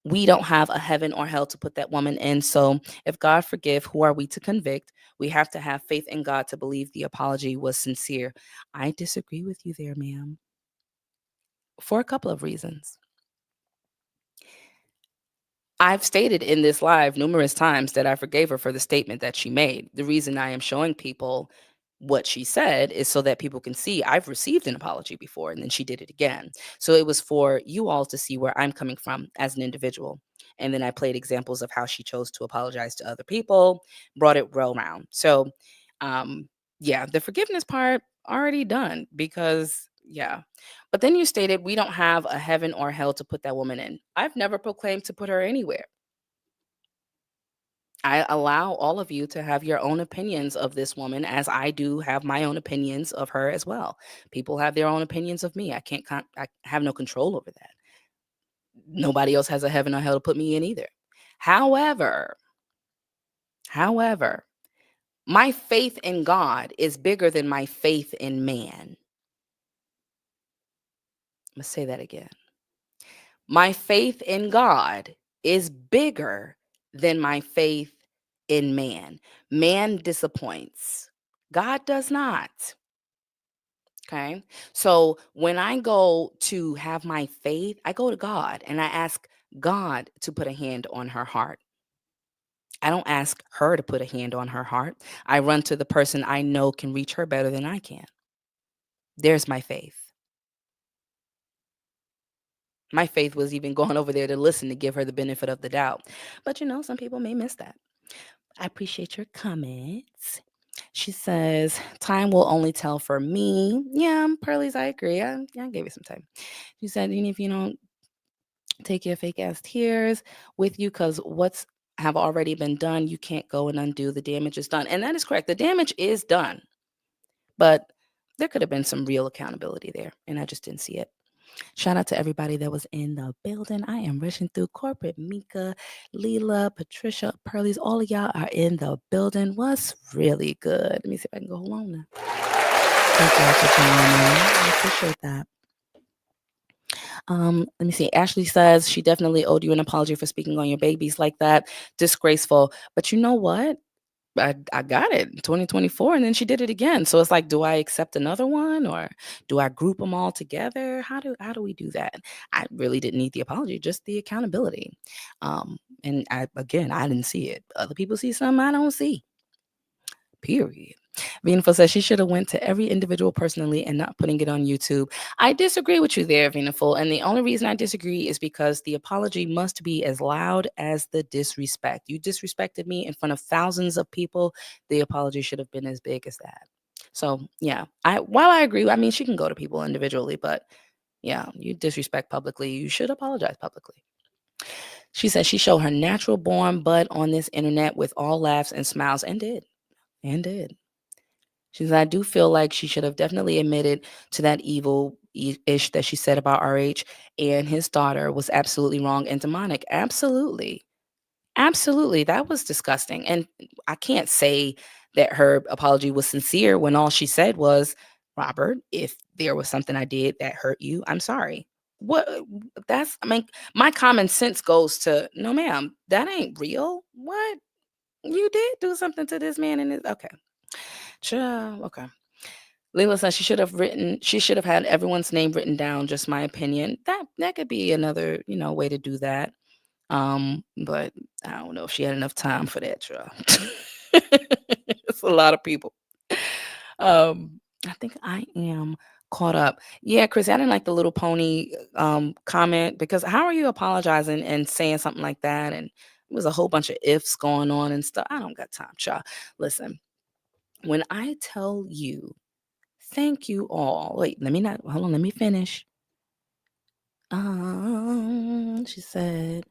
we don't have a heaven or hell to put that woman in. So if God forgive, who are we to convict? We have to have faith in God to believe the apology was sincere. I disagree with you there, ma'am, for a couple of reasons. I've stated in this live numerous times that I forgave her for the statement that she made. The reason I am showing people what she said is so that people can see I've received an apology before and then she did it again. So it was for you all to see where I'm coming from as an individual. And then I played examples of how she chose to apologize to other people, brought it well round. So, um, yeah, the forgiveness part already done because, yeah. But then you stated we don't have a heaven or hell to put that woman in. I've never proclaimed to put her anywhere. I allow all of you to have your own opinions of this woman as I do have my own opinions of her as well. People have their own opinions of me. I have no control over that. Nobody else has a heaven or hell to put me in either. However, however, my faith in God is bigger than my faith in man. I'm going to say that again. My faith in God is bigger than my faith in man. Man disappoints, God does not. Okay. So when I go to have my faith, I go to God and I ask God to put a hand on her heart. I don't ask her to put a hand on her heart. I run to the person I know can reach her better than I can. There's my faith. My faith was even going over there to listen to give her the benefit of the doubt. But some people may miss that. I appreciate your comments. She says, time will only tell for me. Yeah, Pearlies, I agree. I gave you some time. She said, even if you don't Take your fake ass tears with you because what's have already been done, you can't go and undo. The damage is done. And that is correct. The damage is done. But there could have been some real accountability there. And I just didn't see it. Shout out to everybody that was in the building. I am rushing through corporate. Mika, Leela, Patricia, Pearlies, all of y'all are in the building. What's really good? Let me see if I can go along now. Thank y'all for joining me. I appreciate that. Let me see. Ashley says she definitely owed you an apology for speaking on your babies like that. Disgraceful. But you know what? I got it in 2024 and then she did it again. So it's like, do I accept another one or do I group them all together? How do we do that? I really didn't need the apology, just the accountability. And I didn't see it. Other people see something I don't see. Period. Venaful says she should have went to every individual personally and not putting it on YouTube. I disagree with you there, Venaful. And the only reason I disagree is because the apology must be as loud as the disrespect. You disrespected me in front of thousands of people. The apology should have been as big as that. So yeah, while I agree, I mean she can go to people individually, but yeah, you disrespect publicly, you should apologize publicly. She said she showed her natural born butt on this internet with all laughs and smiles and did. And did. She said, I do feel like she should have definitely admitted to that evil ish that she said about RH and his daughter was absolutely wrong and demonic. Absolutely. Absolutely. That was disgusting. And I can't say that her apology was sincere when all she said was, Robert, if there was something I did that hurt you, I'm sorry. What I mean, my common sense goes to, no, ma'am, that ain't real. What? You did do something to this man and his, okay. Child, okay. Leila says she should have had everyone's name written down, just my opinion. That could be another, way to do that. But I don't know if she had enough time for that, child. It's a lot of people. I think I am caught up. Yeah, Chris, I didn't like the little pony comment because how are you apologizing and saying something like that? And it was a whole bunch of ifs going on and stuff. I don't got time, child. Listen, when I tell you, thank you all. Wait, hold on, let me finish. She said,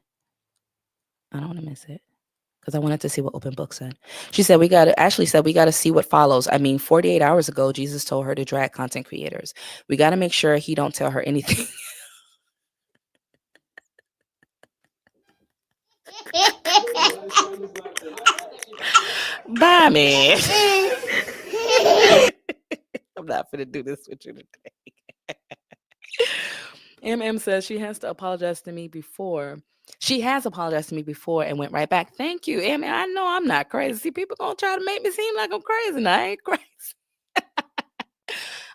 I don't want to miss it because I wanted to see what Open Book said. She said, Ashley said, we got to see what follows. I mean, 48 hours ago, Jesus told her to drag content creators. We got to make sure he don't tell her anything. Bye, man. I'm not going to do this with you today. MM says she has to apologize to me before. She has apologized to me before and went right back. Thank you, MM. I know I'm not crazy. See, people gonna try to make me seem like I'm crazy. And I ain't crazy.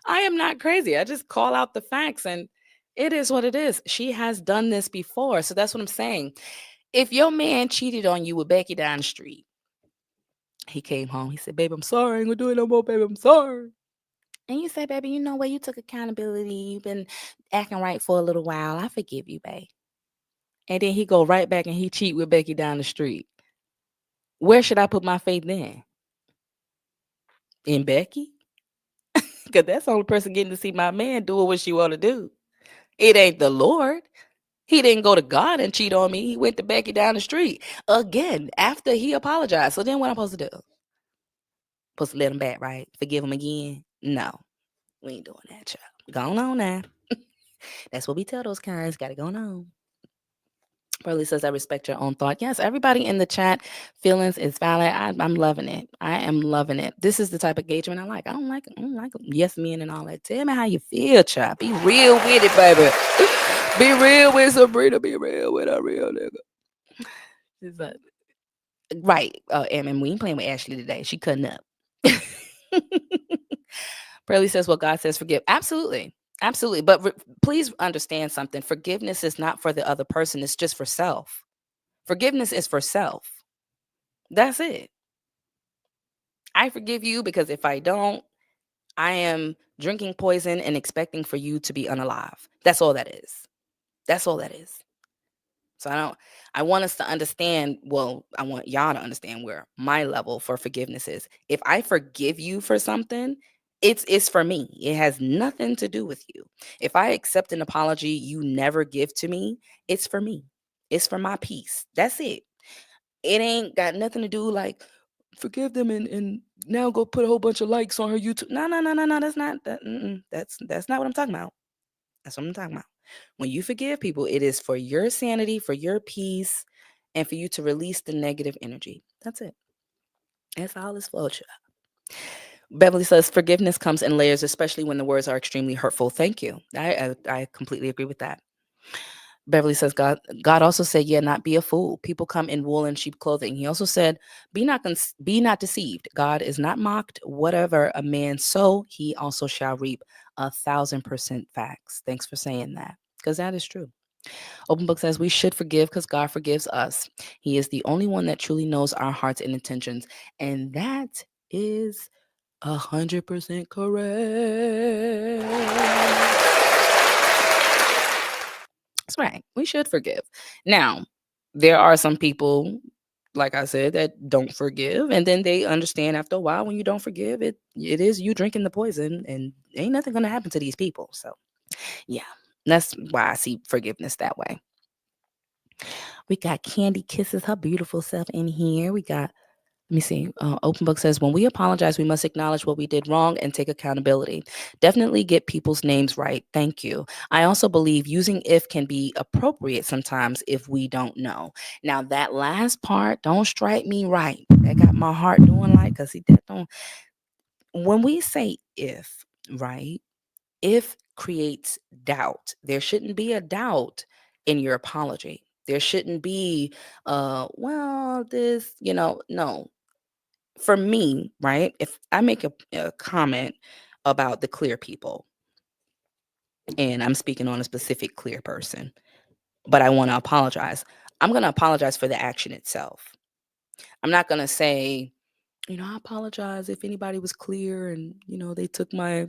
I am not crazy. I just call out the facts and it is what it is. She has done this before. So that's what I'm saying. If your man cheated on you with Becky down the street, he came home. He said, baby, I'm sorry. I ain't gonna do it no more, baby. I'm sorry. And you say, baby, you know what? You took accountability. You've been acting right for a little while. I forgive you, babe. And then he go right back and he cheat with Becky down the street. Where should I put my faith then? In Becky? Because that's the only person getting to see my man doing what she want to do. It ain't the Lord. He didn't go to God and cheat on me. He went to Becky down the street again after he apologized. So then what I'm supposed to do? Supposed to let him back, right? Forgive him again? No, we ain't doing that, child. Going on now. That's what we tell those kinds. Got to go on. Pearly says, I respect your own thought. Yes, everybody in the chat, feelings is valid. I'm loving it. I am loving it. This is the type of engagement I like. I don't like yes men and all that. Tell me how you feel, child. Be real with it, baby. Be real with Sabrina. Be real with a real nigga. She's like, right. And we ain't playing with Ashley today. She cutting up. Pearly says, well, God says forgive. Absolutely. Absolutely. But please understand something. Forgiveness is not for the other person. It's just for self. Forgiveness is for self. That's it. I forgive you because if I don't, I am drinking poison and expecting for you to be unalive. That's all that is. That's all that is. So I want us to understand, well, I want y'all to understand where my level for forgiveness is. If I forgive you for something, It's for me. It has nothing to do with you. If I accept an apology you never give to me, it's for me. It's for my peace. That's it. It ain't got nothing to do like forgive them and now go put a whole bunch of likes on her YouTube. No, no, no, no, no. That's not that. That's not what I'm talking about. That's what I'm talking about. When you forgive people, it is for your sanity, for your peace, and for you to release the negative energy. That's it. That's all this flow. Beverly says forgiveness comes in layers, especially when the words are extremely hurtful. Thank you. I completely agree with that. Beverly says God also said, yeah, not be a fool. People come in wool and sheep clothing. He also said, be not deceived. God is not mocked. Whatever a man sow, he also shall reap. 1,000% facts. Thanks for saying that, because that is true. Open Book says we should forgive because God forgives us. He is the only one that truly knows our hearts and intentions, and that is 100% correct. That's right. We should forgive. Now, there are some people, like I said, that don't forgive, and then they understand after a while when you don't forgive, it is you drinking the poison, and ain't nothing gonna happen to these people. So, yeah, that's why I see forgiveness that way. We got Candy Kisses her beautiful self in here. We got, let me see. Open Book says, when we apologize, we must acknowledge what we did wrong and take accountability. Definitely get people's names right. Thank you. I also believe using if can be appropriate sometimes if we don't know. Now, that last part, don't strike me right. That got my heart doing like, because that don't, when we say if, right, if creates doubt. There shouldn't be a doubt in your apology. There shouldn't be, well, this, no, for me, right? If I make a comment about the clear people, and I'm speaking on a specific clear person, but I want to apologize, I'm going to apologize for the action itself. I'm not going to say, I apologize if anybody was clear and, they took my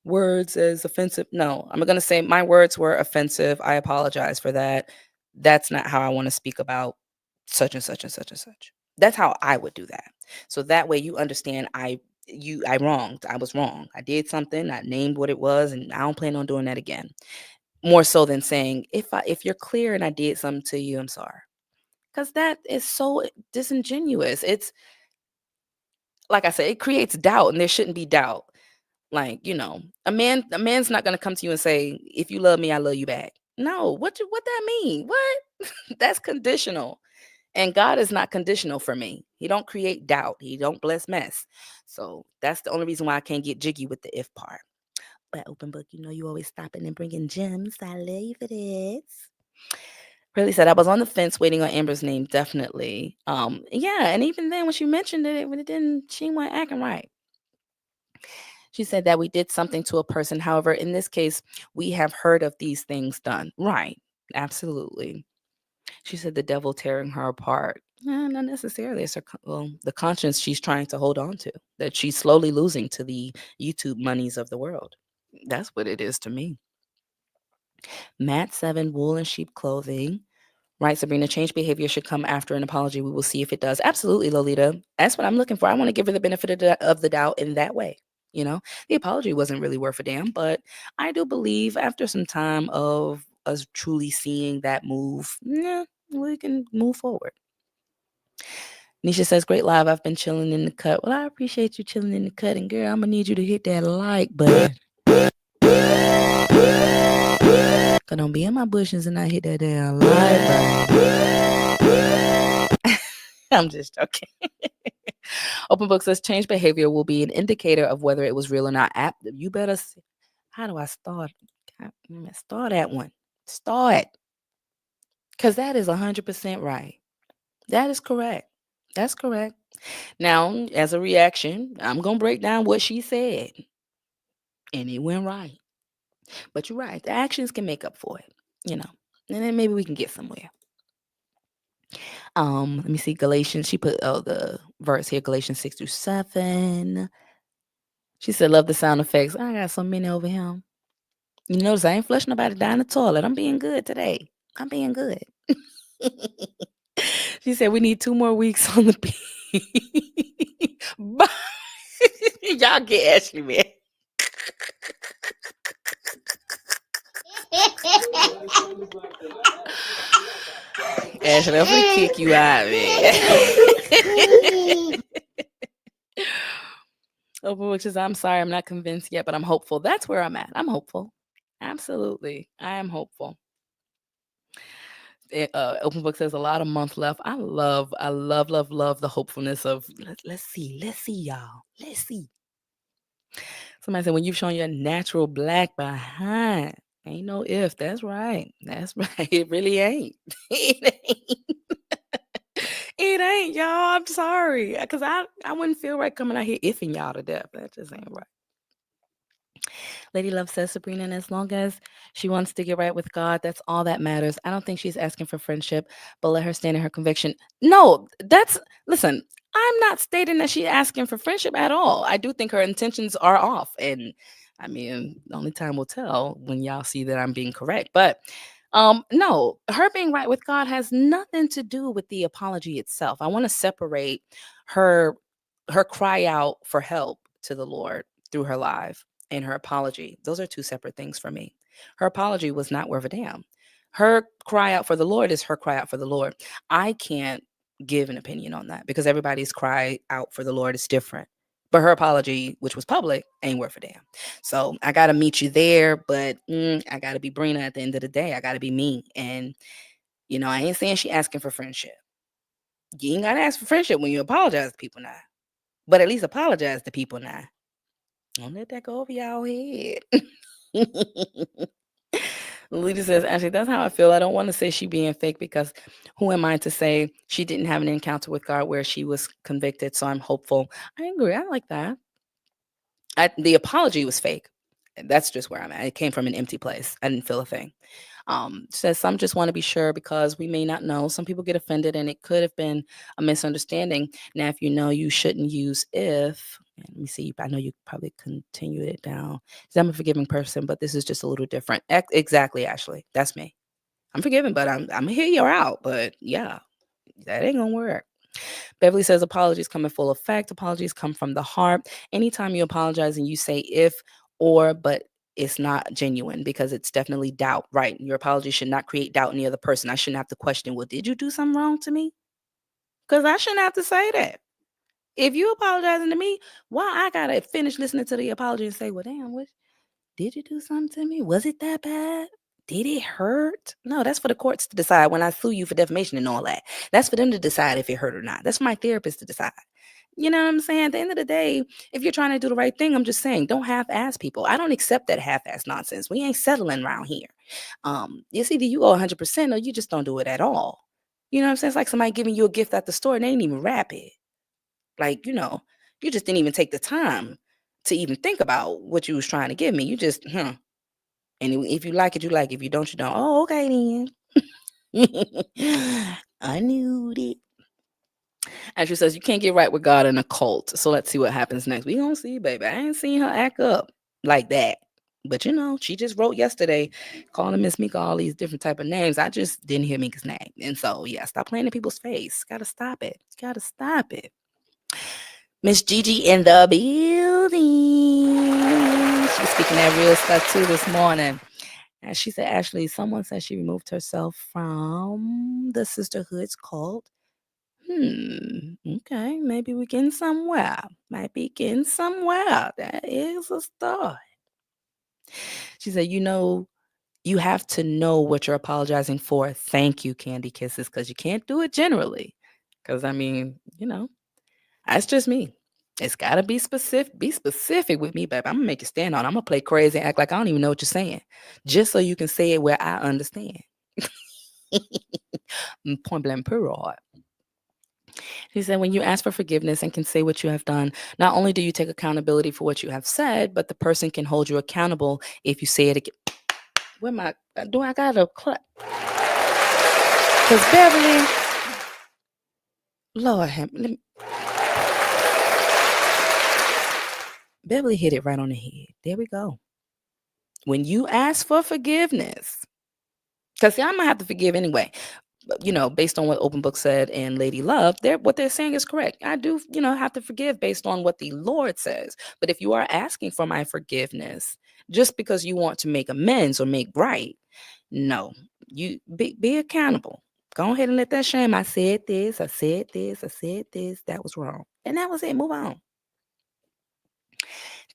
words as offensive. No, I'm going to say my words were offensive. I apologize for that. That's not how I want to speak about such and such and such and such. That's how I would do that. So that way you understand I wronged. I was wrong. I did something. I named what it was, and I don't plan on doing that again. More so than saying if you're clear and I did something to you, I'm sorry. Because that is so disingenuous. It's like I said, it creates doubt, and there shouldn't be doubt. Like, a man's not gonna come to you and say, if you love me, I love you back. No, what that mean? What? That's conditional. And God is not conditional for me. He don't create doubt. He don't bless mess. So that's the only reason why I can't get jiggy with the if part. But Open Book, you always stopping and bringing gems. I love you for this. Really said I was on the fence waiting on Amber's name, definitely. Yeah, and even then when she mentioned it, when it didn't, she wasn't acting right. She said that we did something to a person. However, in this case, we have heard of these things done. Right. Absolutely. She said the devil tearing her apart. Not necessarily. It's the conscience she's trying to hold on to, that she's slowly losing to the YouTube monies of the world. That's what it is to me. Matt 7, wool and sheep clothing. Right, Sabrina, change behavior should come after an apology. We will see if it does. Absolutely, Lolita. That's what I'm looking for. I want to give her the benefit of the doubt in that way. The apology wasn't really worth a damn, but I do believe after some time of us truly seeing that move, yeah, we can move forward. Nisha says, great live. I've been chilling in the cut. Well, I appreciate you chilling in the cut. And girl, I'm going to need you to hit that like button. Cause don't be in my bushes and I hit that damn like button. I'm just joking. Open Book says change behavior will be an indicator of whether it was real or not. You better. How do I start? Start that one. Start. Because that is 100% right. That is correct. That's correct. Now, as a reaction, I'm going to break down what she said. And it went right. But you're right. The actions can make up for it, And then maybe we can get somewhere. Let me see. Galatians. She put the verse here, Galatians 6-7. She said, love the sound effects. I got so many over here. You notice I ain't flushing nobody down the toilet. I'm being good today. I'm being good. She said, we need 2 more weeks on the beat. Y'all get Ashley, man. Ashley. I'm gonna kick you out, man. Open Which is, I'm sorry, I'm not convinced yet, but I'm hopeful. That's where I'm at. I'm hopeful. Absolutely. I am hopeful. Open Book says a lot of month left. I love the hopefulness of let's see, y'all. Let's see. Somebody said when you've shown your natural black behind. Ain't no if. That's right. That's right. It really ain't. It ain't. It ain't, y'all. I'm sorry. Cause I wouldn't feel right coming out here ifing y'all to death. That just ain't right. Lady Love says, Sabrina, and as long as she wants to get right with God, that's all that matters. I don't think she's asking for friendship, but let her stand in her conviction. No, listen, I'm not stating that she's asking for friendship at all. I do think her intentions are off. And I mean, the only time will tell when y'all see that I'm being correct. But no, her being right with God has nothing to do with the apology itself. I want to separate her cry out for help to the Lord through her life and her apology. Those are two separate things for me. Her apology was not worth a damn. Her cry out for the Lord is her cry out for the Lord. I can't give an opinion on that because everybody's cry out for the Lord is different. But her apology, which was public, ain't worth a damn. So I got to meet you there, but I got to be Brina at the end of the day. I got to be me. And, I ain't saying she asking for friendship. You ain't got to ask for friendship when you apologize to people now. But at least apologize to people now. Don't let that go over y'all head. Lita says, actually, that's how I feel. I don't want to say she being fake because who am I to say she didn't have an encounter with God where she was convicted? So I'm hopeful. I agree. I like that. The apology was fake. That's just where I'm at. It came from an empty place. I didn't feel a thing. Says some just want to be sure because we may not know. Some people get offended and it could have been a misunderstanding. Now, if you know, you shouldn't use if. Let me see. I know you probably continued it down. I'm a forgiving person, but this is just a little different. Exactly, Ashley. That's me. I'm forgiving, but I'm gonna hear you out. But yeah, that ain't gonna work. Beverly says apologies come in full effect. Apologies come from the heart. Anytime you apologize and you say if or but it's not genuine because it's definitely doubt, right? Your apology should not create doubt in the other person. I shouldn't have to question, well, did you do something wrong to me? Because I shouldn't have to say that. If you apologizing to me, why I gotta finish listening to the apology and say, well, damn, what did you do something to me? Was it that bad? Did it hurt? No, that's for the courts to decide when I sue you for defamation and all that. That's for them to decide if it hurt or not. That's for my therapist to decide. You know what I'm saying? At the end of the day, if you're trying to do the right thing, I'm just saying, don't half-ass people. I don't accept that half-ass nonsense. We ain't settling around here. It's either you go 100% or you just don't do it at all. You know what I'm saying? It's like somebody giving you a gift at the store and they ain't even wrap it. Like, you just didn't even take the time to even think about what you was trying to give me. You just, And if you like it, you like it. If you don't, you don't. Oh, okay then. I knew it. And she says, you can't get right with God in a cult. So let's see what happens next. We gonna see, baby. I ain't seen her act up like that. But she just wrote yesterday calling Miss Mika all these different type of names. I just didn't hear Mika's name. And so yeah, stop playing in people's face. Gotta stop it. Gotta stop it. Miss Gigi in the building. She's speaking that real stuff too this morning. And she said, Ashley, someone said she removed herself from the sisterhood's cult. Okay, maybe we're getting somewhere. Might be getting somewhere. That is a start. She said, you have to know what you're apologizing for. Thank you, Candy Kisses, because you can't do it generally. Because, I mean, that's just me. It's got to be specific. Be specific with me, baby. I'm going to make you stand on it. I'm going to play crazy and act like I don't even know what you're saying. Just so you can say it where I understand. Point blank, period. He said, when you ask for forgiveness and can say what you have done, not only do you take accountability for what you have said, but the person can hold you accountable if you say it again. Where am I? Do I got a clap? Because Beverly, Lord, Beverly hit it right on the head. There we go. When you ask for forgiveness, because see, I'm going to have to forgive anyway. Based on what Open Book said and Lady Love, what they're saying is correct. I do, have to forgive based on what the Lord says. But if you are asking for my forgiveness just because you want to make amends or make right, no, you be accountable. Go ahead and let that shame. I said this, I said this, I said this. That was wrong. And that was it. Move on.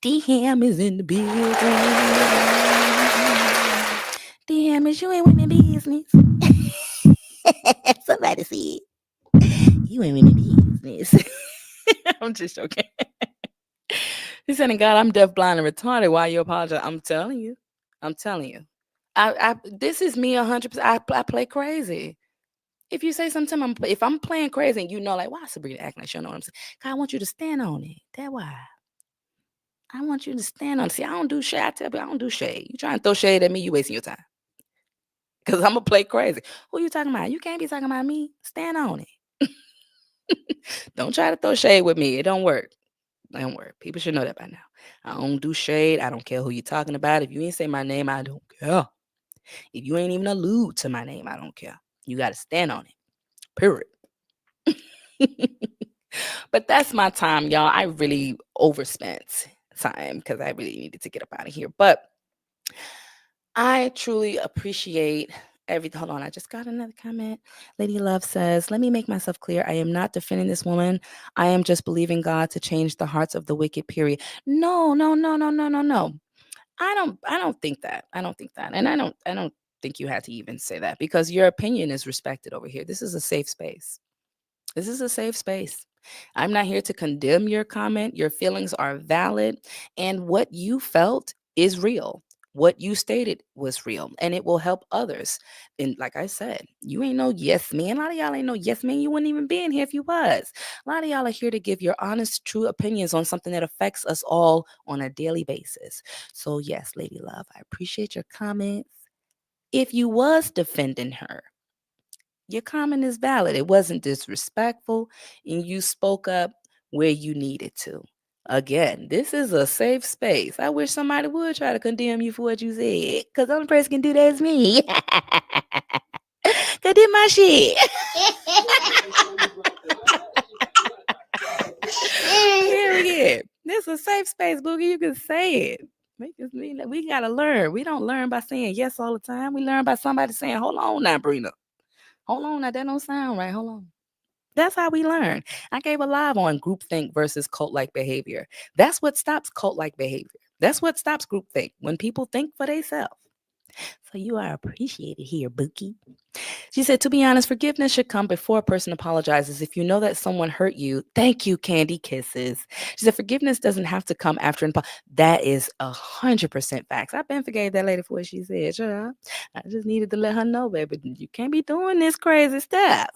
D Ham is in the building. D Ham is you ain't winning business. Somebody said you ain't winning business. I'm just joking. He said, "God, I'm deaf, blind, and retarded. Why you apologize?" I'm telling you. I'm telling you. This is me 100%. I play crazy. If you say something, if I'm playing crazy and you know, like, why Sabrina acting like she don't know what I'm saying? God, I want you to stand on it. That why. I want you to stand on it. See, I don't do shade. I tell you, I don't do shade. You trying to throw shade at me, you wasting your time. Because I'm going to play crazy. Who you talking about? You can't be talking about me. Stand on it. Don't try to throw shade with me. It don't work. Don't work. People should know that by now. I don't do shade. I don't care who you talking about. If you ain't say my name, I don't care. If you ain't even allude to my name, I don't care. You got to stand on it. Period. But that's my time, y'all. I really overspent time because I really needed to get up out of here. But I truly appreciate everything. Hold on, I just got another comment. Lady Love says, "Let me make myself clear. I am not defending this woman. I am just believing God to change the hearts of the wicked, period." No, no, no, no, no, no, no. I don't think that. I don't think that. And I don't think you had to even say that because your opinion is respected over here. This is a safe space. This is a safe space. I'm not here to condemn your comment. Your feelings are valid. And what you felt is real. What you stated was real. And it will help others. And like I said, you ain't no yes man. A lot of y'all ain't no yes man. You wouldn't even be in here if you was. A lot of y'all are here to give your honest, true opinions on something that affects us all on a daily basis. So, yes, Lady Love, I appreciate your comments. If you was defending her, your comment is valid. It wasn't disrespectful, and you spoke up where you needed to. Again, this is a safe space. I wish somebody would try to condemn you for what you said, because the only person can do that is me. Condemn my shit. Period. This is a safe space, Boogie. You can say it. We gotta learn. We don't learn by saying yes all the time. We learn by somebody saying, "Hold on now, Brina. Hold on now. That don't sound right. Hold on." That's how we learn. I gave a live on groupthink versus cult like behavior. That's what stops cult like behavior. That's what stops groupthink when people think for themselves. So you are appreciated here, Bookie. She said, to be honest, forgiveness should come before a person apologizes. If you know that someone hurt you, thank you, Candy Kisses. She said, forgiveness doesn't have to come after an apology. That is 100% facts. I've been forgave that lady for what she said. Sure. I just needed to let her know, baby, you can't be doing this crazy stuff.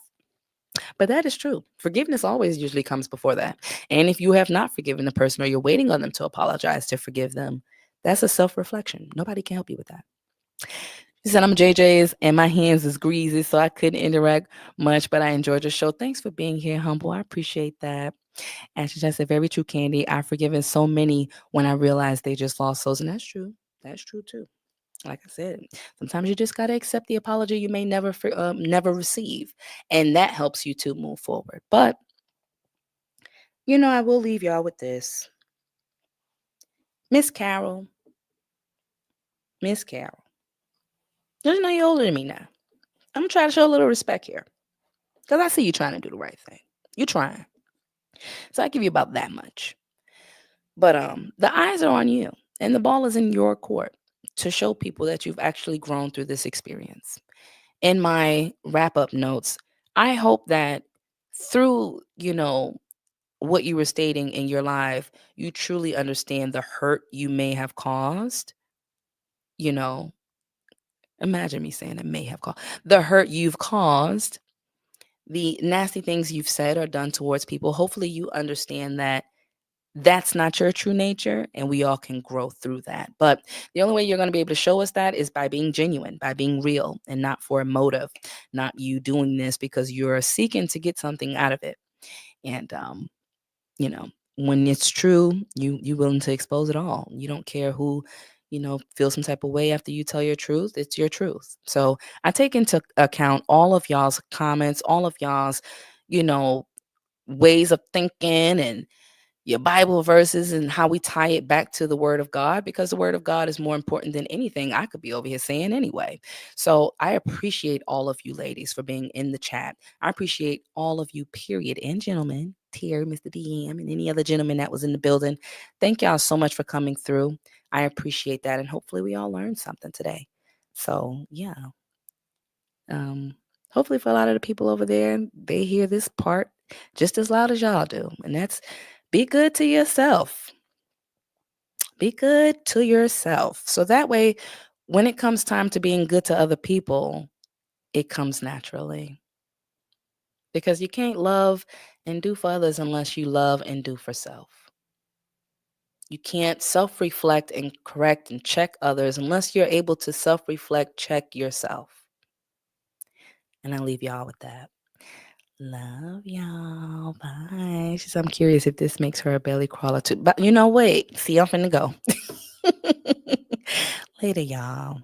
But that is true. Forgiveness always usually comes before that. And if you have not forgiven the person or you're waiting on them to apologize to forgive them, that's a self reflection. Nobody can help you with that. She said, I'm JJ's and my hands is greasy, so I couldn't interact much, but I enjoyed your show. Thanks for being here, Humble. I appreciate that. And she just said, very true, Candy. I've forgiven so many when I realized they just lost souls. And that's true. That's true, too. Like I said, sometimes you just got to accept the apology you may never receive. And that helps you to move forward. But, I will leave y'all with this. Miss Carol, Miss Carol. Just know you're older than me now. I'm going to try to show a little respect here. Because I see you trying to do the right thing. You're trying. So I give you about that much. But the eyes are on you. And the ball is in your court to show people that you've actually grown through this experience. In my wrap up notes, I hope that through, what you were stating in your live, you truly understand the hurt you may have caused. You know, imagine me saying it may have caused the hurt you've caused, the nasty things you've said or done towards people. Hopefully, you understand that that's not your true nature and we all can grow through that. But the only way you're going to be able to show us that is by being genuine, by being real and not for a motive, not you doing this because you're seeking to get something out of it. And you know, when it's true, you willing to expose it all. You don't care who, feel some type of way after you tell your truth. It's your truth. So I take into account all of y'all's comments, all of y'all's, you know, ways of thinking and your Bible verses and how we tie it back to the word of God, because the word of God is more important than anything I could be over here saying anyway. So I appreciate all of you ladies for being in the chat. I appreciate all of you, period, and gentlemen, Terry, Mr. DM, and any other gentleman that was in the building. Thank y'all so much for coming through. I appreciate that. And hopefully we all learned something today. So yeah. Hopefully for a lot of the people over there, they hear this part just as loud as y'all do. And that's be good to yourself. Be good to yourself. So that way, when it comes time to being good to other people, it comes naturally. Because you can't love and do for others unless you love and do for self. You can't self-reflect and correct and check others unless you're able to self-reflect, check yourself. And I leave y'all with that. Love y'all. Bye. She said, I'm curious if this makes her a belly crawler too. But wait. See, I'm finna go. Later, y'all.